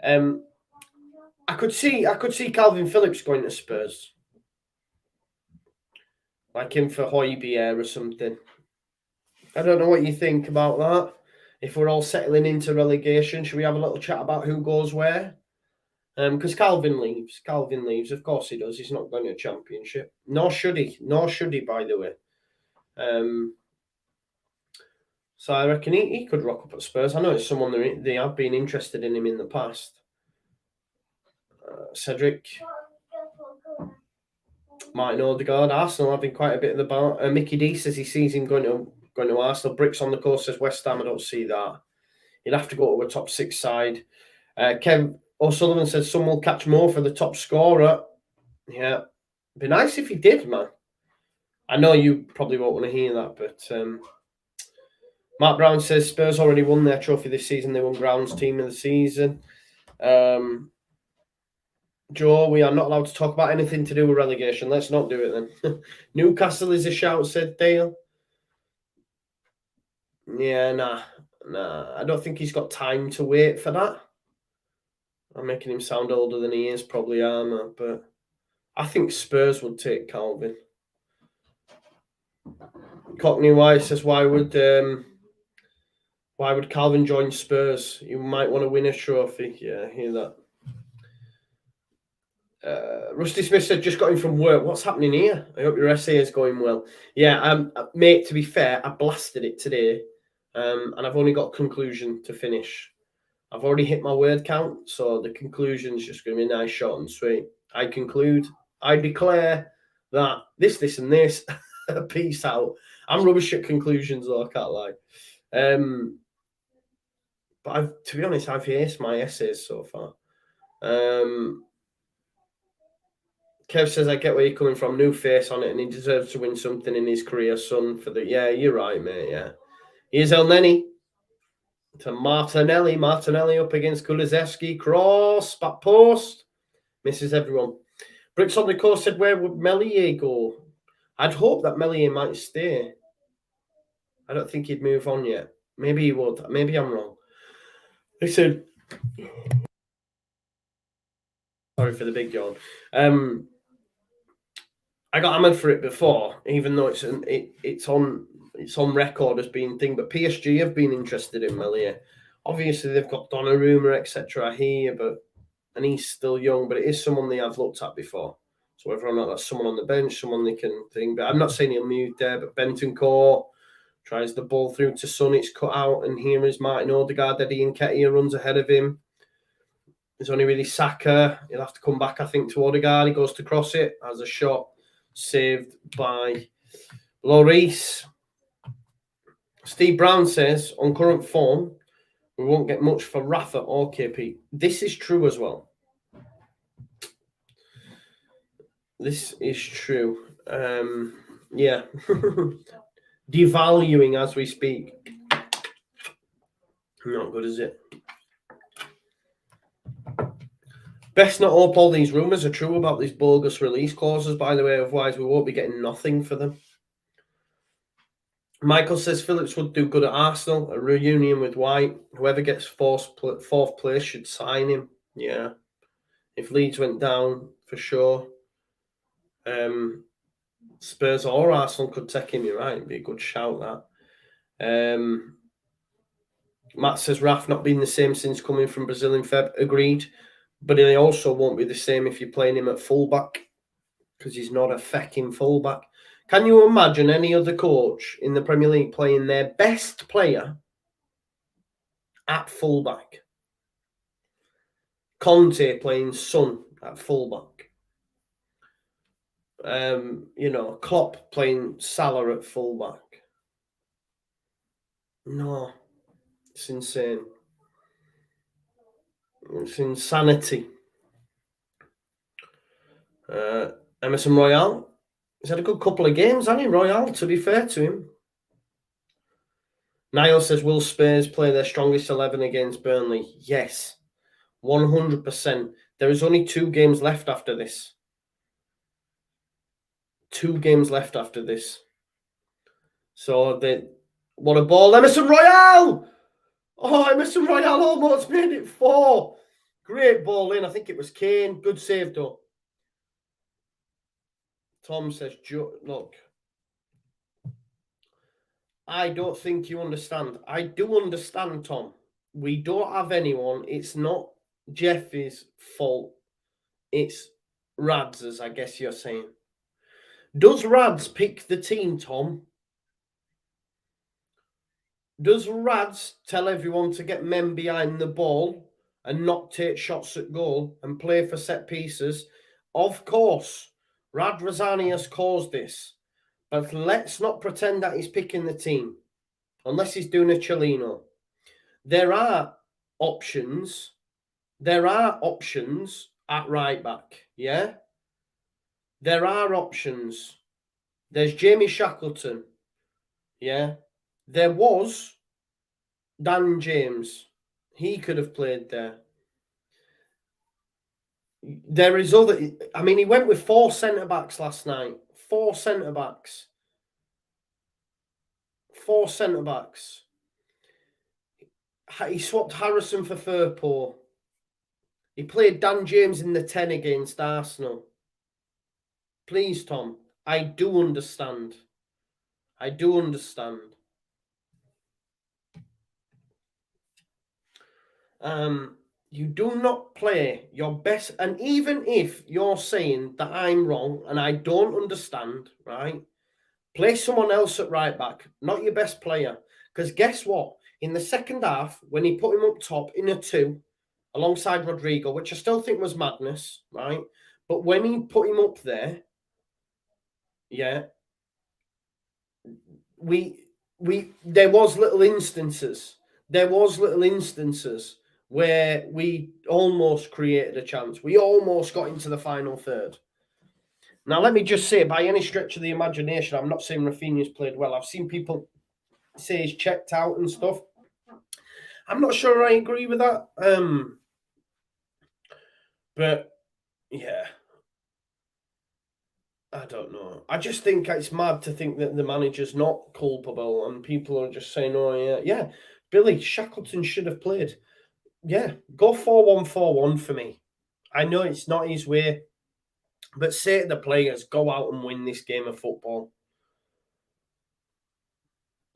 I could see Calvin Phillips going to Spurs. Like him for Højbjerg or something. I don't know what you think about that. If we're all settling into relegation, should we have a little chat about who goes where? Because Calvin leaves. Of course he does. He's not going to a championship. Nor should he, by the way. So I reckon he could rock up at Spurs. I know it's someone they have been interested in him in the past. Cedric. Martin Odegaard. Arsenal having quite a bit of the bar. Mickey D says he sees him going to Arsenal. Bricks on the course says West Ham. I don't see that. He'd have to go to a top 6 side. Kev O'Sullivan says some will catch more for the top scorer. Yeah. It'd be nice if he did, man. I know you probably won't want to hear that, but Matt Brown says Spurs already won their trophy this season. They won Grounds Team of the Season. Joe, we are not allowed to talk about anything to do with relegation. Let's not do it then. Newcastle is a shout, said Dale. Yeah, nah. I don't think he's got time to wait for that. I'm making him sound older than he is, probably Armour, but I think Spurs would take Calvin. Cockney White says, why would Calvin join Spurs? You might want to win a trophy. Yeah, I hear that. Rusty Smith said, just got in from work. What's happening here? I hope your essay is going well. Yeah, mate, to be fair, I blasted it today, and I've only got conclusion to finish. I've already hit my word count, so the conclusion's just going to be nice, short and sweet. I declare that this, and this. Peace out. I'm rubbish at conclusions, though, I can't lie. But to be honest, I've aced my essays so far. Kev says, I get where you're coming from. New face on it, and he deserves to win something in his career, son. Yeah, you're right, mate. Yeah. Here's El Neni to Martinelli. Martinelli up against Kulusevski. Cross, back post. Misses everyone. Bricks on the course said, where would Meslier go? I'd hope that Meslier might stay. I don't think he'd move on yet. Maybe he would. Maybe I'm wrong. Listen. Sorry for the big yawn. I got hammered for it before, even though it's on record as being thing. But PSG have been interested in Meslier. Obviously, they've got Donnarumma, etc. here, and he's still young, but it is someone they have looked at before. So whether or not that's someone on the bench, someone they can think. But I'm not saying he'll move there. But Bentancur tries the ball through to Son. It's cut out, and here is Martin Odegaard. Eddie Nketiah runs ahead of him. There's only really Saka. He'll have to come back, I think, to Odegaard. He goes to cross it. Has a shot saved by Lloris. Steve Brown says, on current form, we won't get much for Rafa or KP. This is true as well. This is true. Yeah. Devaluing as we speak. Not good, is it? Best not hope all these rumours are true about these bogus release clauses, by the way, otherwise we won't be getting nothing for them. Michael says Phillips would do good at Arsenal, a reunion with White. Whoever gets fourth place should sign him. Yeah. If Leeds went down, for sure. Spurs or Arsenal could take him, you're right. It'd be a good shout, that. Matt says Raf not been the same since coming from Brazil in Feb. Agreed. But he also won't be the same if you're playing him at fullback, because he's not a fecking fullback. Can you imagine any other coach in the Premier League playing their best player at fullback? Conte playing Son at fullback. Klopp playing Salah at fullback. No, it's insane. It's insanity. Emerson Royale. He's had a good couple of games, hasn't he, Royale, to be fair to him. Niall says, will Spurs play their strongest 11 against Burnley? Yes, 100%. There is only 2 games left after this. 2 games left after this. So, what a ball. Emerson Royale! Oh, Emerson Royale almost made it 4. Great ball in. I think it was Kane. Good save, though. Tom says, look, I don't think you understand. I do understand, Tom. We don't have anyone. It's not Jeffy's fault. It's Rad's, I guess you're saying. Does Rads pick the team, Tom? Does Rads tell everyone to get men behind the ball and not take shots at goal and play for set pieces? Of course, Rad Razani has caused this. But let's not pretend that he's picking the team, unless he's doing a Cellino. There are options. There are options at right back, yeah? There are options. There's Jamie Shackleton. Yeah. There was Dan James. He could have played there. There is other. I mean, he went with 4 centre-backs last night. 4 centre-backs. 4 centre-backs. He swapped Harrison for Firpo. He played Dan James in the 10 against Arsenal. Please, Tom. I do understand. I do understand. You do not play your best. And even if you're saying that I'm wrong and I don't understand, right? Play someone else at right back, not your best player. Because guess what? In the second half, when he put him up top in a 2, alongside Rodrigo, which I still think was madness, right? But when he put him up there, yeah, there was little instances where we almost created a chance. We almost got into the final third. Now, let me just say, by any stretch of the imagination, I'm not saying Rafinha's played well. I've seen people say he's checked out and stuff. I'm not sure I agree with that. But yeah, I don't know. I just think it's mad to think that the manager's not culpable and people are just saying, oh, yeah, Billy Shackleton should have played. Yeah, go 4-1-4-1 for me. I know it's not his way, but say to the players, go out and win this game of football.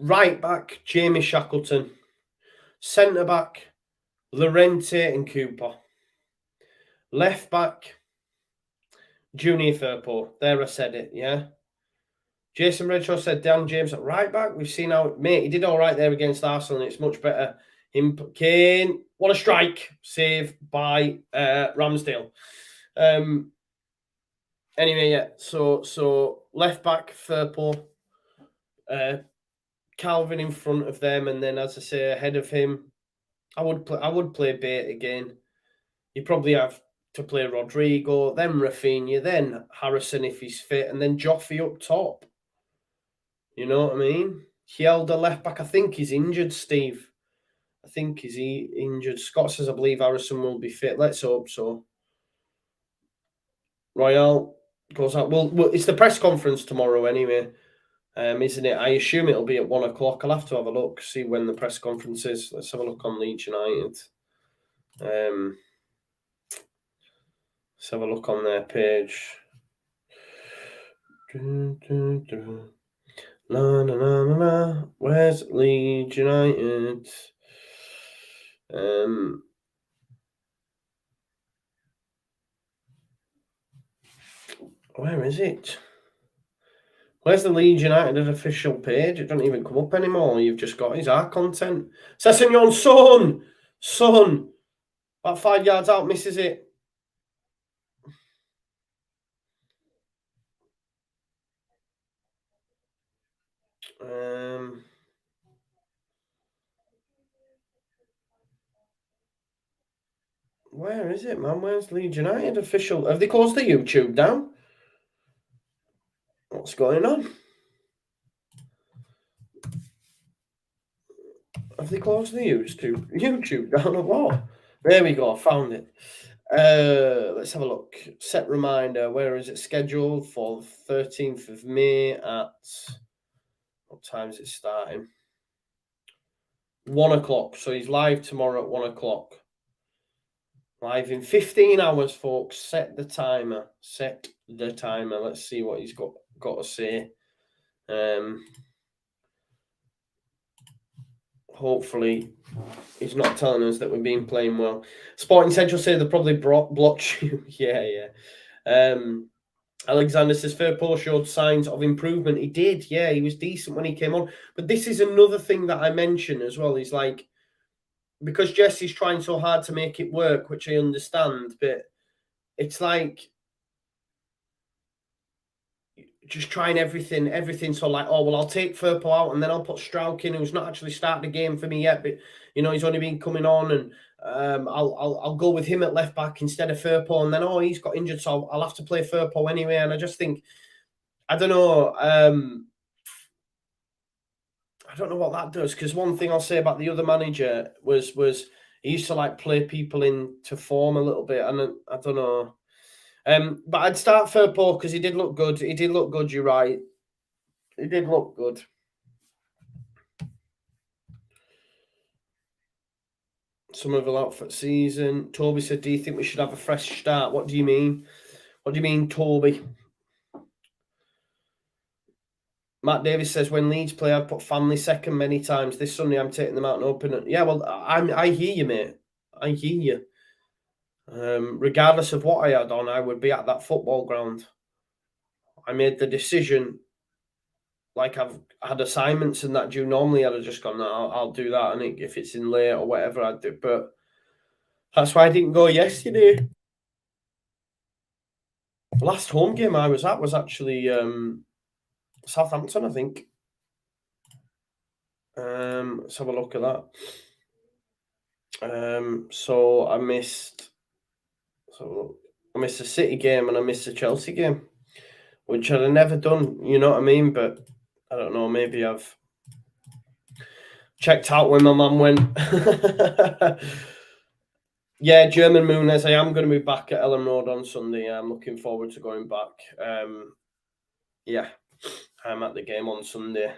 Right back, Jamie Shackleton. Centre back, Llorente and Cooper. Left back, Junior Firpo. There, I said it, yeah. Jason Redshaw said Dan James at right back. We've seen how, mate, he did all right there against Arsenal, and it's much better. Kane, what a strike. Save by Ramsdale. Anyway, yeah, so left back, Firpo. Calvin in front of them, and then, as I say, ahead of him, I would play Bate again. You probably have to play Rodrigo, then Rafinha, then Harrison if he's fit, and then Joffrey up top. You know what I mean? Hjelde left back. I think he's injured, Steve. I think he's injured. Scott says, I believe Harrison will be fit. Let's hope so. Royale goes out. Well, it's the press conference tomorrow anyway, isn't it? I assume it'll be at 1 o'clock. I'll have to have a look, see when the press conference is. Let's have a look on Leeds United. Let's have a look on their page. La, la, la, la, la. Where's Leeds United? Where is it? Where's the Leeds United official page? It doesn't even come up anymore. You've just got his art content. Sessegnon, son. About 5 yards out, misses it. Where is it, man? Where's Leeds United official? Have they closed the YouTube down? What's going on? Have they closed the YouTube down or what? There we go. I found it. Let's have a look. Set reminder. Where is it scheduled for? 13th of May at what time is it starting? 1 o'clock. So he's live tomorrow at 1 o'clock. Live in 15 hours, folks. Set the timer. Let's see what he's got to say. Hopefully, he's not telling us that we've been playing well. Sporting Central say they probably blocked you. Yeah. Alexander says Firpo showed signs of improvement. He did, yeah. He was decent when he came on. But this is another thing that I mentioned as well. He's like, because Jesse's trying so hard to make it work, which I understand, but it's like just trying everything. So like, oh, well, I'll take Firpo out and then I'll put Strauch in, who's not actually started the game for me yet, but, you know, he's only been coming on, and I'll go with him at left back instead of Firpo, and then, oh, he's got injured, so I'll have to play Firpo anyway. And I just think I don't know. I don't know what that does, because one thing I'll say about the other manager was he used to like play people into form a little bit, and I don't know. But I'd start Firpo because he did look good. He did look good. You're right. He did look good. Somerville out for season. Toby said, "Do you think we should have a fresh start?" What do you mean? What do you mean, Toby? Matt Davis says, "When Leeds play, I've put family second many times. This Sunday, I'm taking them out and open." Yeah, well, I hear you, mate. I hear you. Regardless of what I had on, I would be at that football ground. I made the decision, like I've had assignments and that due. Normally, I'd have just gone, no, I'll do that, and if it's in late or whatever, I'd do. But that's why I didn't go yesterday. Last home game I was at was actually Southampton, I think. Let's have a look at that. So I missed. So I missed the City game and I missed the Chelsea game, which I'd have never done. You know what I mean? But I don't know. Maybe I've checked out when my mum went. Yeah, German Muniz. I am going to be back at Ellen Road on Sunday. I'm looking forward to going back. Yeah, I'm at the game on Sunday.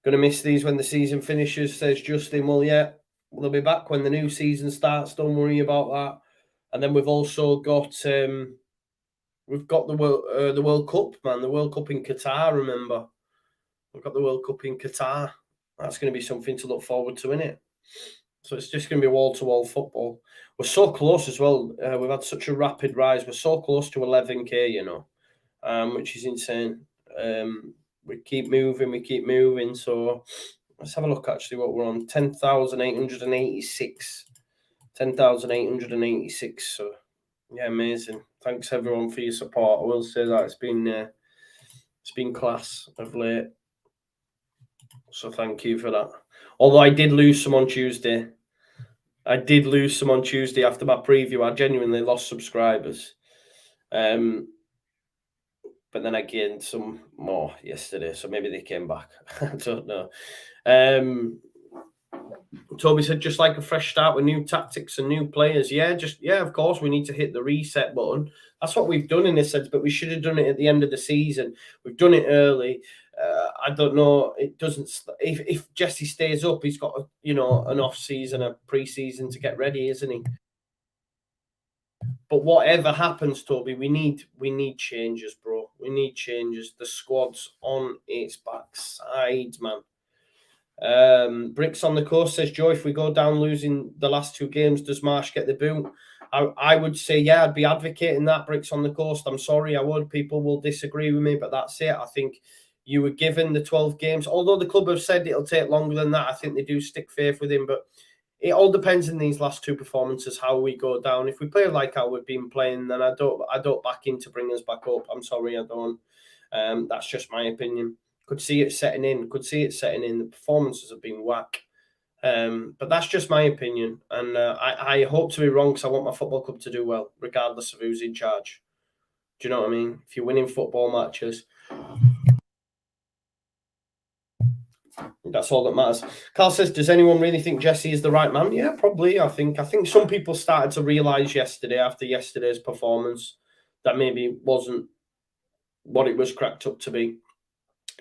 Going to miss these when the season finishes, says Justin. Well, yeah, they'll be back when the new season starts. Don't worry about that. And then we've also got the World Cup, man. The World Cup in Qatar. Remember, we've got the World Cup in Qatar. That's going to be something to look forward to, isn't it? So it's just going to be wall-to-wall football. We're so close as well. We've had such a rapid rise. We're so close to 11K, you know, which is insane. We keep moving. So let's have a look, actually, what we're on. 10,886. 10,886. So, yeah, amazing. Thanks, everyone, for your support. I will say that it's been class of late. So thank you for that. Although I did lose some on Tuesday. After my preview. I genuinely lost subscribers. But then I gained some more yesterday, so maybe they came back. I don't know. Toby said, just like a fresh start with new tactics and new players. Yeah, of course, we need to hit the reset button. That's what we've done in this sense, but we should have done it at the end of the season. We've done it early. I don't know. It doesn't. If Jesse stays up, he's got an off season, a pre-season to get ready, isn't he? But whatever happens, Toby, we need changes, bro. We need changes. The squad's on its backside, man. Bricks on the course says, Joe, if we go down losing the last two games, does Marsh get the boot? I would say, yeah, I'd be advocating that. Bricks on the coast. I'm sorry, I would. People will disagree with me, but that's it. I think you were given the 12 games. Although the club have said it'll take longer than that, I think they do stick faith with him. But it all depends in these last two performances how we go down. If we play like how we've been playing, then I don't back in to bring us back up. I'm sorry, I don't. That's just my opinion. Could see it setting in. The performances have been whack. But that's just my opinion. And I hope to be wrong because I want my football club to do well, regardless of who's in charge. Do you know what I mean? If you're winning football matches, that's all that matters. Carl says, does anyone really think Jesse is the right man? Yeah, probably. I think some people started to realise yesterday, after yesterday's performance, that maybe it wasn't what it was cracked up to be.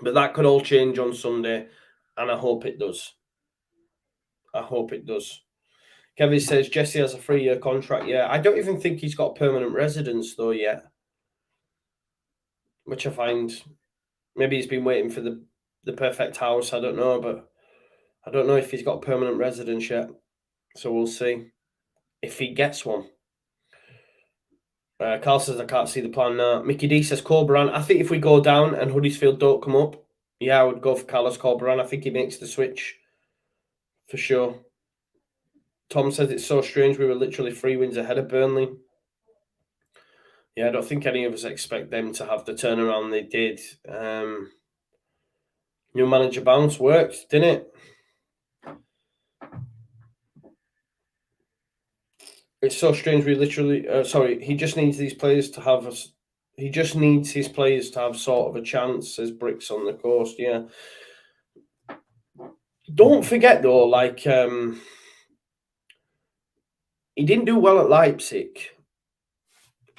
But that could all change on Sunday, and I hope it does. Kevin says Jesse has a 3-year contract. Yeah, I don't even think he's got a permanent residence though yet, which I find maybe he's been waiting for the perfect house. I don't know, but I don't know if he's got a permanent residence yet. So we'll see if he gets one. Carl says I can't see the plan now. Mickey D says Corberan. I think if we go down and Huddersfield don't come up, yeah, I would go for Carlos Corberan. I think he makes the switch for sure. Tom says it's so strange. We were literally 3 wins ahead of Burnley. Yeah, I don't think any of us expect them to have the turnaround they did. New manager bounce worked, didn't it? It's so strange. We literally, he just needs these players to have us. He just needs his players to have sort of a chance, says Bricks on the Coast. Yeah. Don't forget though, like he didn't do well at Leipzig.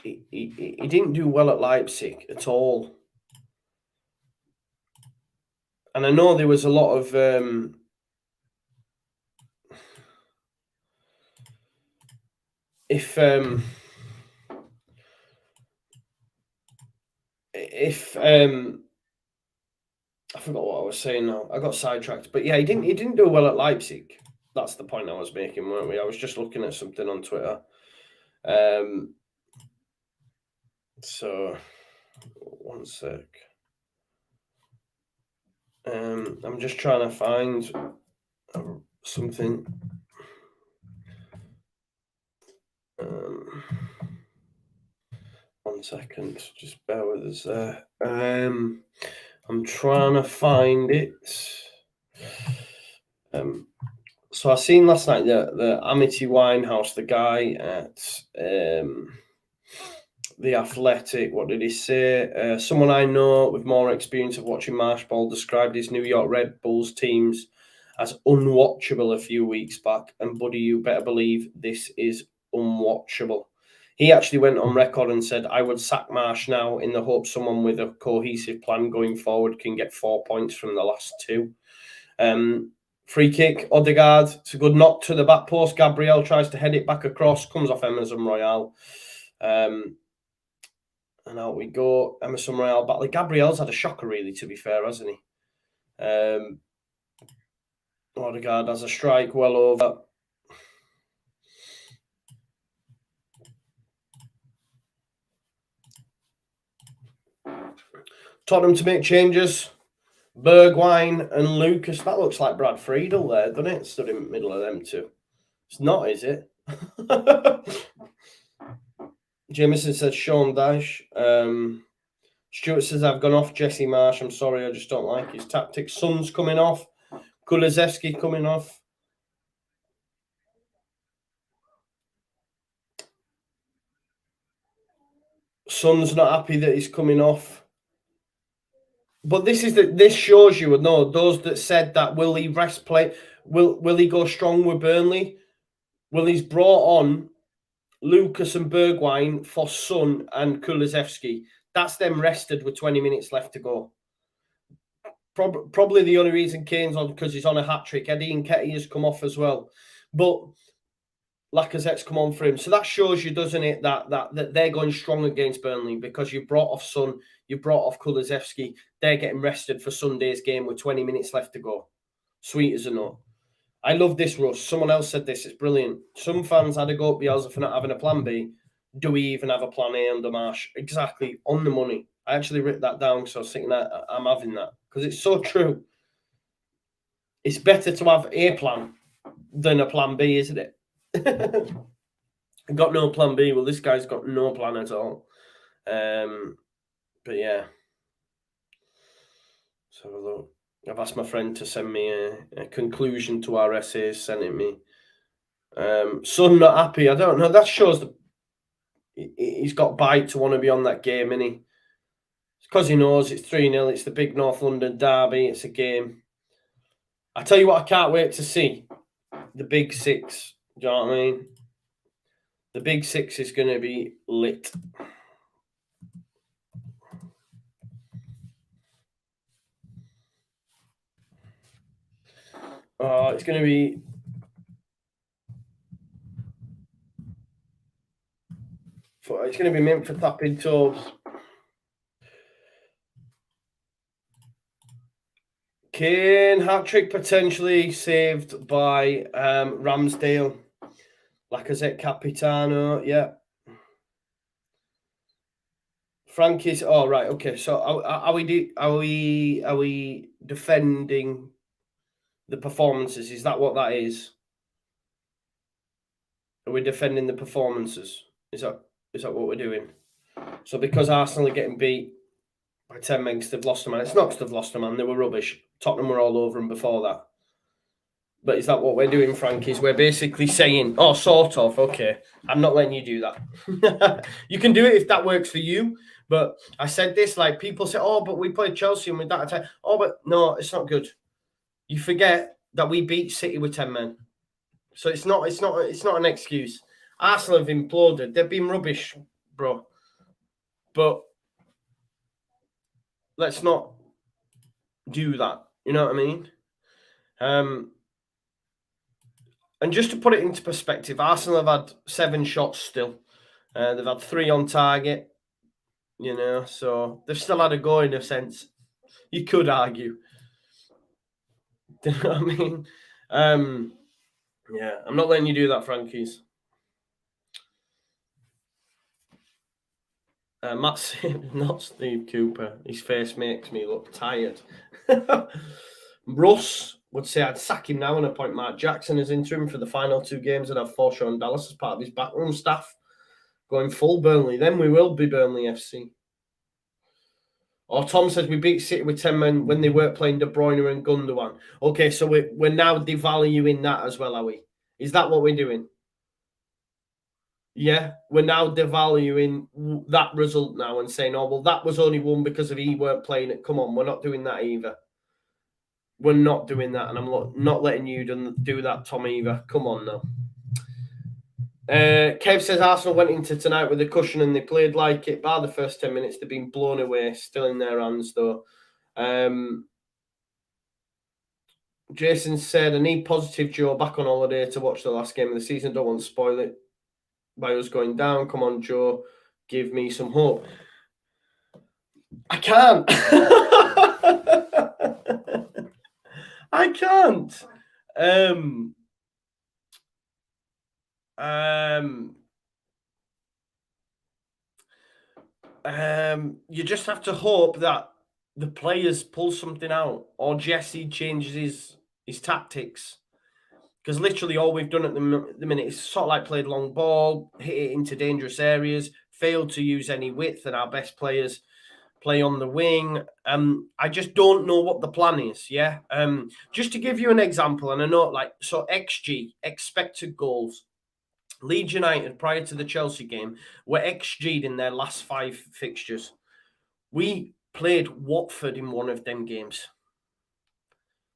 He didn't do well at Leipzig at all. And I know there was a lot of if I forgot what I was saying now. I got sidetracked. But yeah, he didn't do well at Leipzig. That's the point I was making, weren't we? I was just looking at something on Twitter. So one sec. I'm just trying to find something. One second, just bear with us there. I'm trying to find it. So I seen last night the Amity Winehouse, the guy at The Athletic. What did he say? Someone I know with more experience of watching Marsh Ball described his New York Red Bulls teams as unwatchable a few weeks back. And buddy, you better believe this is unwatchable. He actually went on record and said, I would sack Marsh now in the hope someone with a cohesive plan going forward can get 4 points from the last two. Free kick, Odegaard. It's a good knock to the back post. Gabriel tries to head it back across, comes off Emerson Royale. And out we go. Emerson Royale back. Like Gabriel's had a shocker, really, to be fair, hasn't he? Odegaard has a strike well over. Tottenham to make changes. Bergwijn and Lucas. That looks like Brad Friedel there, doesn't it? Stood in the middle of them two. It's not, is it? Jameson said Sean Dyche. Stuart says I've gone off Jesse Marsh. I'm sorry, I just don't like his tactics. Son's coming off. Kulusevski coming off. Son's not happy that he's coming off. But this shows you, no, those that said that will he rest play, will he go strong with Burnley? Well, he's brought on Lucas and Bergwijn for Son and Kulusevski. That's them rested with 20 minutes left to go. Probably the only reason Kane's on because he's on a hat trick. Eddie Nketiah has come off as well, but Lacazette's come on for him. So that shows you, doesn't it, that they're going strong against Burnley because you brought off Son, you brought off Kulusevski. They're getting rested for Sunday's game with 20 minutes left to go. Sweet as a nut. I love this, Russ. Someone else said this. It's brilliant. Some fans had a go at Bielsa for not having a plan B. Do we even have a plan A under Marsh? Exactly. On the money. I actually wrote that down because I was thinking that I'm having that because it's so true. It's better to have a plan than a plan B, isn't it? Got no plan B. Well, this guy's got no plan at all. But yeah. Let's have a look. I've asked my friend to send me a conclusion to our essays, sent it me. Son not happy. I don't know. That shows he's got bite to want to be on that game, innit? It's because he knows it's 3-0. It's the big North London derby. It's a game. I tell you what, I can't wait to see. The Big Six. Do you know what I mean? The Big Six is going to be lit. It's going to be... It's going to be meant for tapping toes. Kane hat-trick potentially saved by Ramsdale. Lacazette Capitano, yeah. Frankie's. Oh right, okay. So are we defending the performances? Is that what that is? Are we defending the performances? Is that what we're doing? So because Arsenal are getting beat by 10 megs, they've lost a man. It's not because they've lost a man. They were rubbish. Tottenham were all over them before that. But is that what we're doing, Frankies? We're basically saying, oh, sort of, okay, I'm not letting you do that. You can do it if that works for you, But I said this, like, people say, oh, but we played Chelsea and with that attack. Oh, but no, it's not good. You forget that we beat City with 10 men. So it's not an excuse. Arsenal have imploded. They've been rubbish, bro. But let's not do that. You know what I mean? And just to put it into perspective, Arsenal have had 7 shots still. They've had 3 on target. You know, so they've still had a go in a sense. You could argue. Do you know what I mean? Yeah, I'm not letting you do that, Frankies. Matt said, not Steve Cooper. His face makes me look tired. Russ would say I'd sack him now and appoint Mark Jackson as interim for the final 2 games and have Forshaw Dallas as part of his backroom staff. Going full Burnley. Then we will be Burnley FC. Or Tom says we beat City with 10 men when they weren't playing De Bruyne and Gundogan. Okay, so we're now devaluing that as well, are we? Is that what we're doing? Yeah, we're now devaluing that result now and saying, oh, well, that was only won because of he weren't playing it. Come on, we're not doing that either. We're not doing that, and I'm not letting you do that, Tom, either. Come on now. Kev says Arsenal went into tonight with a cushion and they played like it. By the first 10 minutes, they've been blown away. Still in their hands, though. Jason said, I need positive Joe back on holiday to watch the last game of the season. Don't want to spoil it by us going down. Come on, Joe. Give me some hope. I can't. I can't. You just have to hope that the players pull something out or Jesse changes his tactics. Because literally all we've done at the minute is sort of like played long ball, hit it into dangerous areas, failed to use any width, and our best players play on the wing. I just don't know what the plan is, yeah? Just to give you an example, and I know, like, so XG, expected goals. Leeds United, prior to the Chelsea game, were XG'd in their last 5 fixtures. We played Watford in one of them games.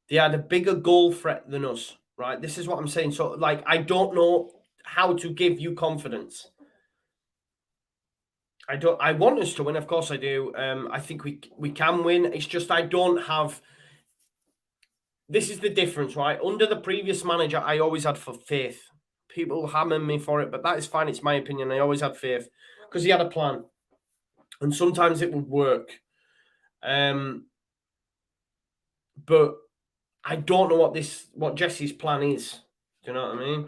They had a bigger goal threat than us, right? This is what I'm saying. So, like, I don't know how to give you confidence. I want us to win, of course I do. I think we can win. It's just I don't have. This is the difference, right? Under the previous manager, I always had faith. People hammer me for it, but that is fine. It's my opinion. I always had faith because he had a plan, and sometimes it would work. But I don't know what Jesse's plan is. Do you know what I mean?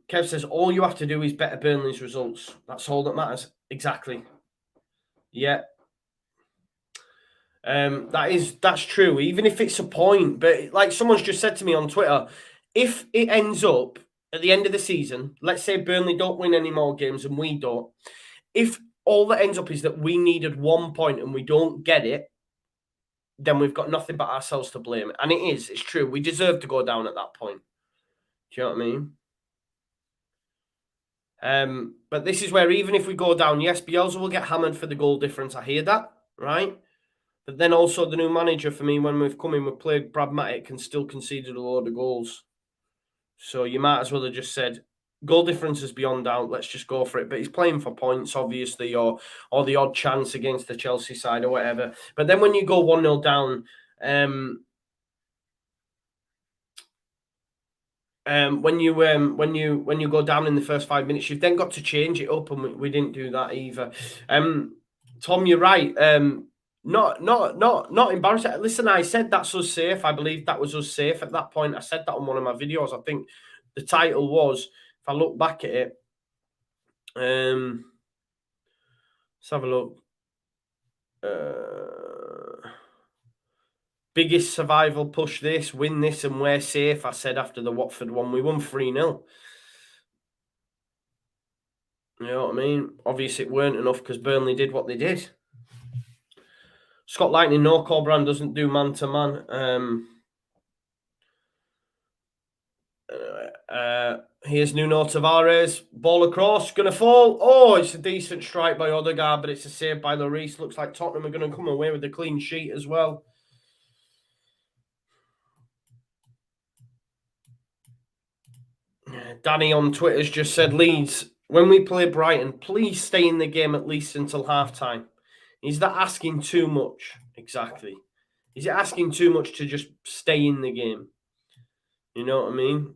Kev says all you have to do is better Burnley's results. That's all that matters. Exactly. Yeah. That's true. Even if it's a point, but like someone's just said to me on Twitter, if it ends up at the end of the season, let's say Burnley don't win any more games and we don't. If all that ends up is that we needed 1 point and we don't get it, then we've got nothing but ourselves to blame. And it's true. We deserve to go down at that point. Do you know what I mean? But this is where even if we go down, yes, Bielsa will get hammered for the goal difference. I hear that, right? But then also the new manager, for me, when we've come in, we've played pragmatic and still conceded a load of goals. So you might as well have just said, goal difference is beyond doubt, let's just go for it. But he's playing for points, obviously, or the odd chance against the Chelsea side or whatever. But then when you go 1-0 down, when you go down in the first 5 minutes, you've then got to change it up, and we didn't do that either. Tom, you're right. Not embarrassing. Listen, I said that's us safe. I believe that was us safe at that point. I said that on one of my videos. I think the title was, if I look back at it, let's have a look. Biggest survival push this, win this, and we're safe. I said after the Watford one, we won 3-0. You know what I mean? Obviously, it weren't enough because Burnley did what they did. Scott Lightning, no Corbrand doesn't do man-to-man. Here's Nuno Tavares. Ball across. Going to fall. Oh, it's a decent strike by Odegaard, but it's a save by Lloris. Looks like Tottenham are going to come away with a clean sheet as well. Danny on Twitter's just said, Leeds, when we play Brighton, please stay in the game at least until half-time. Is that asking too much? Exactly. Is it asking too much to just stay in the game? You know what I mean?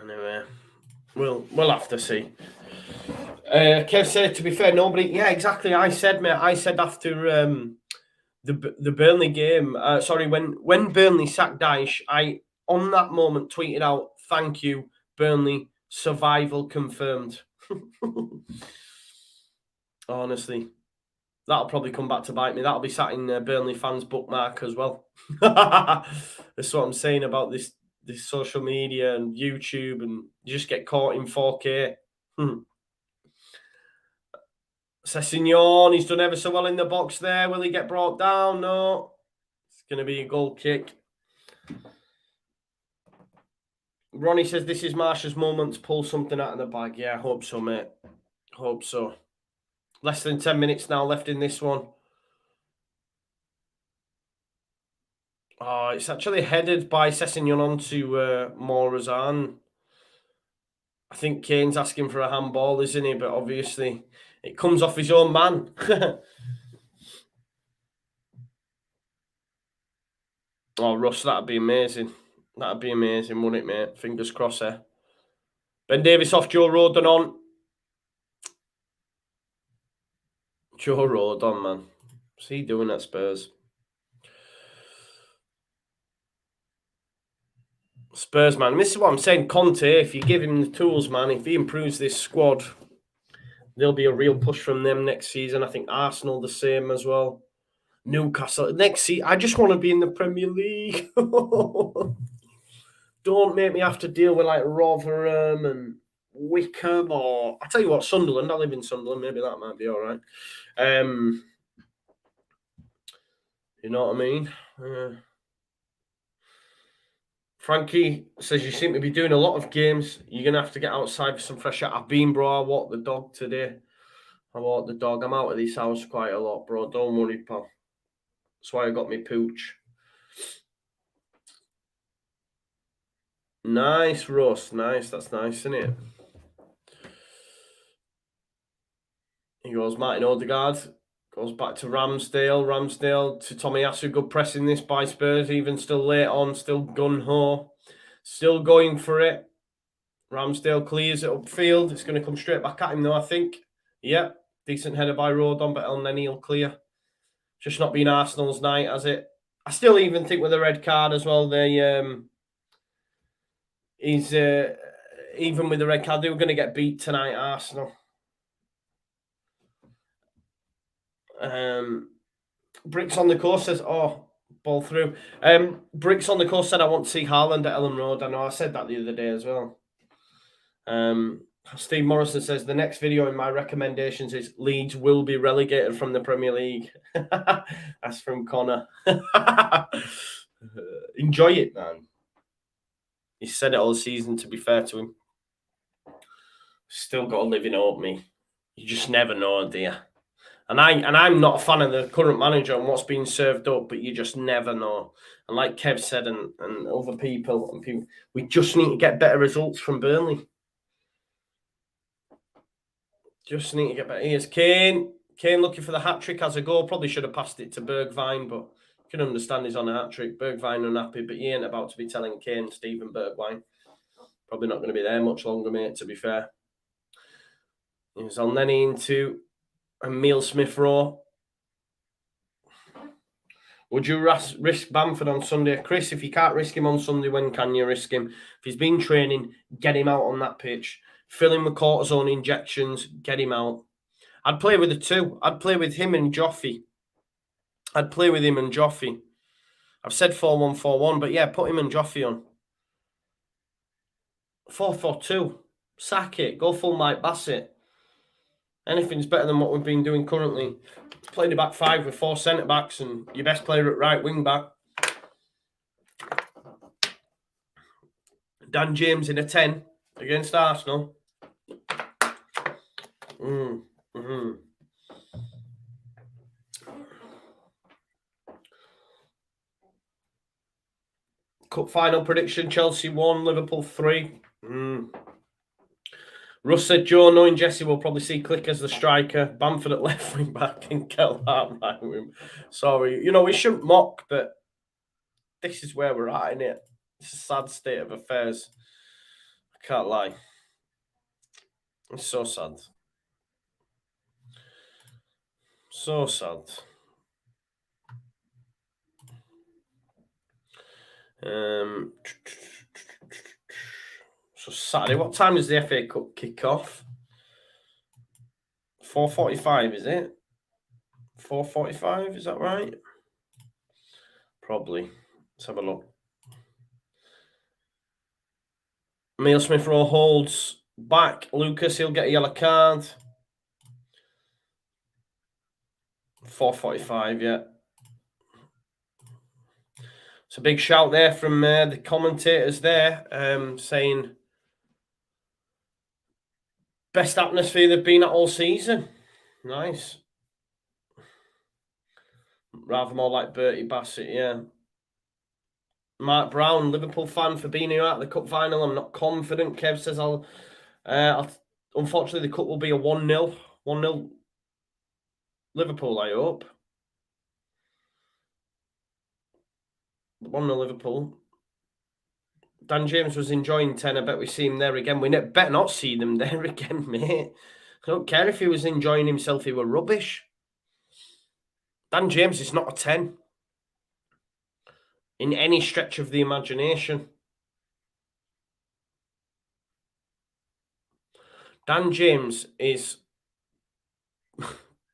Anyway, we'll have to see. Kev said, to be fair, nobody... Yeah, exactly. I said, mate, after the Burnley game, when Burnley sacked Dyche, I, on that moment, tweeted out, thank you, Burnley, survival confirmed. Honestly, that'll probably come back to bite me. That'll be sat in Burnley fans' bookmark as well. That's what I'm saying about this social media and YouTube, and you just get caught in 4K. Sessegnon, he's done ever so well in the box there. Will he get brought down? No. It's going to be a goal kick. Ronnie says this is Marsh's moment to pull something out of the bag. Yeah, I hope so, mate. Hope so. Less than 10 minutes now left in this one. Oh, it's actually headed by Sessegnon onto Morazan. I think Kane's asking for a handball, isn't he? But obviously, it comes off his own man. Oh, Russ, that'd be amazing. That'd be amazing, wouldn't it, mate? Fingers crossed there. Ben Davies off, Joe Rodon on. Joe Rodon, man. What's he doing at Spurs? Spurs, man. This is what I'm saying. Conte, if you give him the tools, man, if he improves this squad, there'll be a real push from them next season. I think Arsenal the same as well. Newcastle next season. I just want to be in the Premier League. Don't make me have to deal with like Rotherham and Wickham, or I tell you what, Sunderland. I live in Sunderland. Maybe that might be all right. You know what I mean? Frankie says you seem to be doing a lot of games. You're gonna have to get outside for some fresh air. I've been, bro. I walked the dog today. I'm out of this house quite a lot, bro. Don't worry, pal. That's why I got me pooch. Nice, Russ. Nice. That's nice, isn't it? He goes, Martin Odegaard. Goes back to Ramsdale. Ramsdale to Tomiyasu. Good pressing this by Spurs. Even still late on. Still gun-ho. Still going for it. Ramsdale clears it upfield. It's going to come straight back at him, though, I think. Yep. Decent header by Rodon, but El Neni will clear. Just not been Arsenal's night, has it? I still even think with the red card as well, even with the red card, they were going to get beat tonight, Arsenal. Bricks on the course says, oh, ball through. Bricks on the course said, I want to see Haaland at Ellen Road. I know I said that the other day as well. Steve Morrison says, the next video in my recommendations is Leeds will be relegated from the Premier League. That's from Connor. Enjoy it, man. He said it all season, to be fair to him. Still got to live in hope, me. You just never know, do you? And I'm not a fan of the current manager and what's being served up, but you just never know. And like Kev said, and other people, we just need to get better results from Burnley. Just need to get better. Here's Kane. Kane looking for the hat-trick as a goal. Probably should have passed it to Bergwijn, but you can understand he's on a hat-trick. Bergwijn unhappy, but he ain't about to be telling Kane, Stephen Bergwijn. Probably not going to be there much longer, mate, to be fair. Here's El Neni into Emile Smith-Rowe. Would you risk Bamford on Sunday? Chris, if you can't risk him on Sunday, when can you risk him? If he's been training, get him out on that pitch. Fill him with cortisone injections, get him out. I'd play with the two. I'd play with him and Joffy. I've said 4-1-4-1, but yeah, put him and Joffy on. 4-4-2. Sack it. Go full Mike Bassett. Anything's better than what we've been doing currently. Playing a back five with 4 centre-backs and your best player at right wing-back. Dan James in a 10 against Arsenal. Cup final prediction, Chelsea 1, Liverpool 3. Russ said, Joe, knowing Jesse will probably see Click as the striker, Bamford at left wing back and Kelhart right wing. Sorry, we shouldn't mock, but this is where we're at, innit? It's a sad state of affairs. I can't lie. It's so sad. So sad. So Saturday, what time does the FA Cup kick off? 4:45, is it? 4:45, is that right? Probably. Let's have a look. Emile Smith-Rowe holds back. Lucas, he'll get a yellow card. 4:45, yeah. It's a big shout there from the commentators there, saying best atmosphere they've been at all season. Nice. Rather more like Bertie Bassett, yeah. Mark Brown, Liverpool fan for being here at the cup final. I'm not confident. Kev says unfortunately the cup will be a 1-0. 1-0 Liverpool, I hope. 1-0 Liverpool. Dan James was enjoying 10. I bet we see him there again. We better not see them there again, mate. I don't care if he was enjoying himself. He were rubbish. Dan James is not a 10. In any stretch of the imagination. Dan James is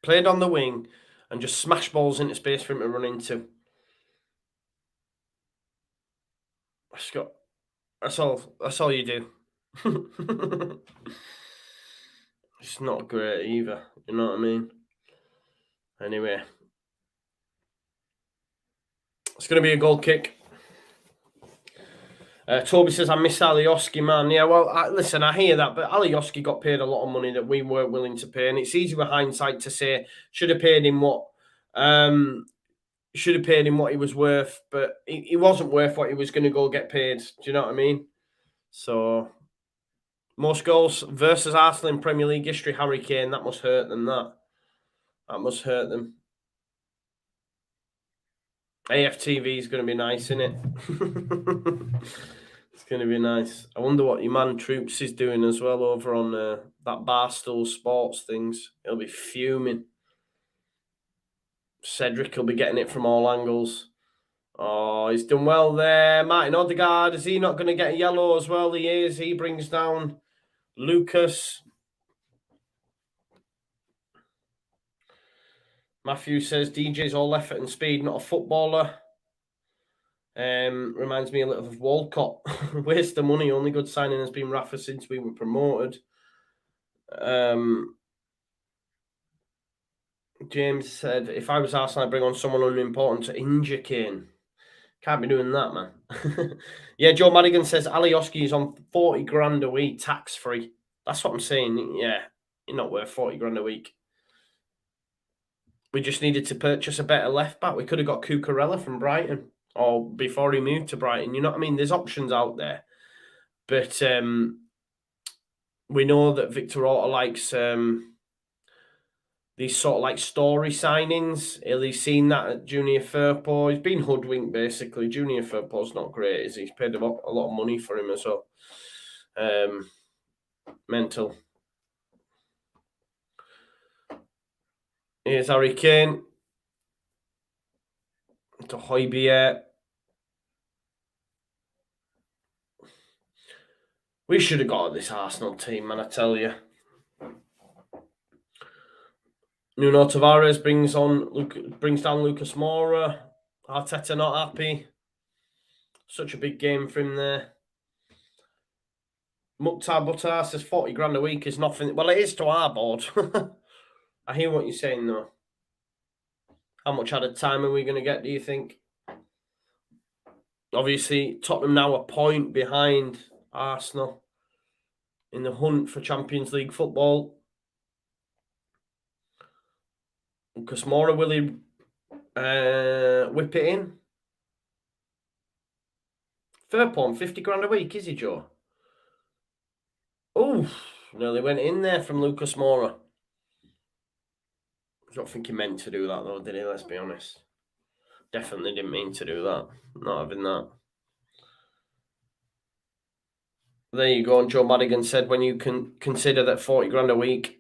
played on the wing and just smash balls into space for him to run into. Scott, that's all you do. It's not great either, you know what I mean? Anyway. It's going to be a goal kick. Toby says, I miss Alioski, man. Yeah, well, listen, I hear that, but Alioski got paid a lot of money that we weren't willing to pay, and it's easy with hindsight to say, should have paid him what he was worth, but he wasn't worth what he was going to go get paid. Do you know what I mean? So, most goals versus Arsenal in Premier League history, Harry Kane, that must hurt them, that must hurt them. AFTV is going to be nice, isn't it? It's going to be nice. I wonder what your man Troops is doing as well over on that Barstool Sports things. He'll be fuming. Cedric will be getting it from all angles. Oh, he's done well there. Martin Odegaard, is he not going to get a yellow as well? He is. He brings down Lucas. Matthew says DJ's all effort and speed, not a footballer. Reminds me a little of Walcott. Waste the money. Only good signing has been Rafa since we were promoted. James said, if I was Arsenal, I'd bring on someone unimportant to injure Kane. Can't be doing that, man. Yeah, Joe Madigan says Alioski is on 40 grand a week, tax-free. That's what I'm saying. Yeah, you're not worth 40 grand a week. We just needed to purchase a better left back. We could have got Cucurella from Brighton, or before he moved to Brighton. You know what I mean? There's options out there. But we know that Victor Orta likes these sort of like story signings. He's seen that at Junior Firpo. He's been hoodwinked, basically. Junior Firpo's not great, is he? He's paid a lot of money for him as well. Mental. Here's Harry Kane. To Højbjerg. We should have got this Arsenal team, man, I tell you. Nuno Tavares brings down Lucas Moura. Arteta not happy. Such a big game for him there. Mukhtar Buttar says 40 grand a week is nothing. Well, it is to our board. I hear what you're saying, though. How much added time are we going to get, do you think? Obviously, Tottenham now a point behind Arsenal in the hunt for Champions League football. Lucas Moura, will he whip it in? Fairpont, 50 grand a week, is he, Joe? Oh, nearly went in there from Lucas Moura. I don't think he meant to do that, though, did he? Let's be honest. Definitely didn't mean to do that. Not having that. There you go. And Joe Madigan said when you can consider that 40 grand a week,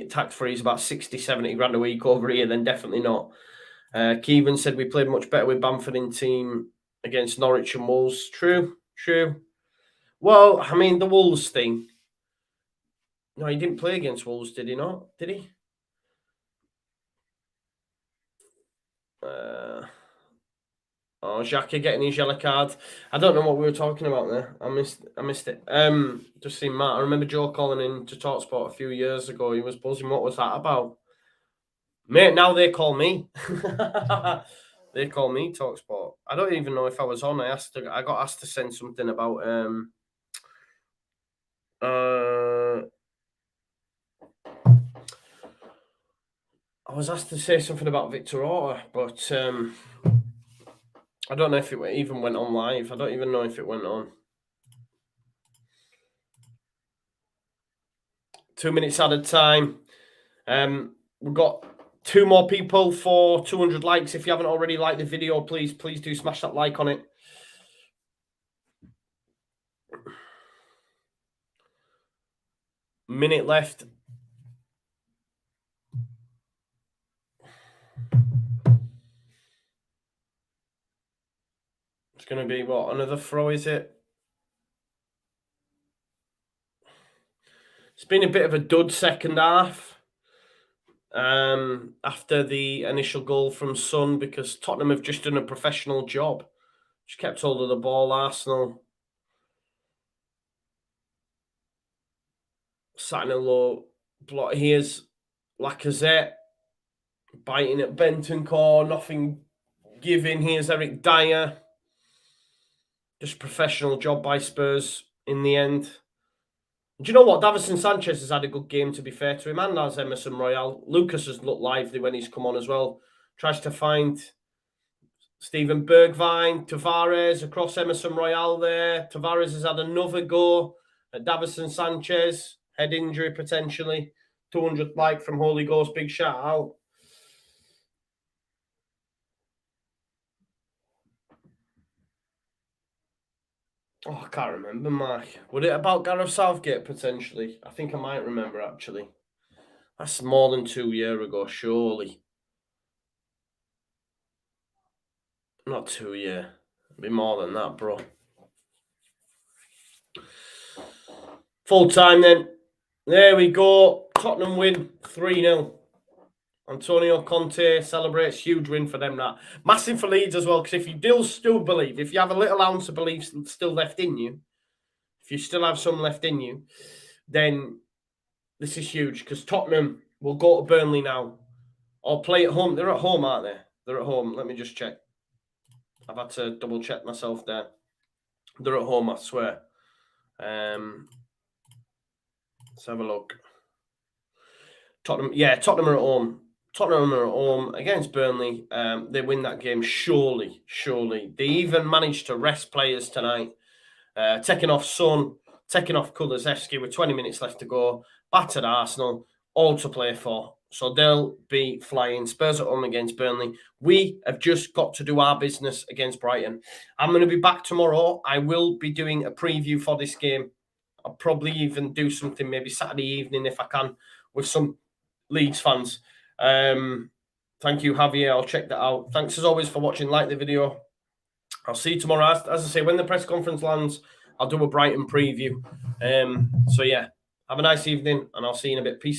tax-free is about 60, 70 grand a week over here, then definitely not. Keevan said we played much better with Bamford in team against Norwich and Wolves. True. Well, I mean, the Wolves thing. No, he didn't play against Wolves, did he not? Did he? Xhaka getting his yellow card. I don't know what we were talking about there. I missed it. Just seen Matt. I remember Joe calling in to TalkSport a few years ago. He was buzzing. What was that about? Mate, now they call me. They call me TalkSport. I don't even know if I was on. I got asked to send something about I was asked to say something about Victor Orta, but I don't know if it even went on live. I don't even know if it went on. 2 minutes added time. We've got 2 more people for 200 likes. If you haven't already liked the video, please do smash that like on it. Minute left. It's going to be, what, another throw, is it? It's been a bit of a dud second half after the initial goal from Son, because Tottenham have just done a professional job. Just kept hold of the ball. Arsenal sat in a low block. Here's Lacazette biting at Bentancur, nothing giving. Here's Eric Dyer. Just professional job by Spurs in the end. Do you know what? Davison Sanchez has had a good game, to be fair to him, and as Emerson Royale. Lucas has looked lively when he's come on as well. Tries to find Steven Bergwijn, Tavares across Emerson Royale there. Tavares has had another go at Davison Sanchez. Head injury potentially. 200 like from Holy Ghost. Big shout out. Oh, I can't remember, Mark. Was it about Gareth Southgate, potentially? I think I might remember, actually. That's more than 2 years ago, surely. Not 2 years. It'd be more than that, bro. Full time, then. There we go. Tottenham win 3-0. Antonio Conte celebrates. Huge win for them, that. Massive for Leeds as well, because if you still believe, if you have a little ounce of belief still left in you, if you still have some left in you, then this is huge, because Tottenham will go to Burnley now or play at home. They're at home, aren't they? They're at home. Let me just check. I've had to double check myself there. They're at home, I swear. Let's have a look. Tottenham are at home. Tottenham are at home against Burnley. They win that game, surely. They even managed to rest players tonight. Taking off Son, taking off Kulusevski with 20 minutes left to go. Battered Arsenal, all to play for. So they'll be flying. Spurs at home against Burnley. We have just got to do our business against Brighton. I'm going to be back tomorrow. I will be doing a preview for this game. I'll probably even do something maybe Saturday evening if I can with some Leeds fans. Thank you, Javier. I'll check that out. Thanks as always for watching. Like the video. I'll see you tomorrow. As I say, when the press conference lands, I'll do a Brighton preview. So yeah, have a nice evening, and I'll see you in a bit. Peace out.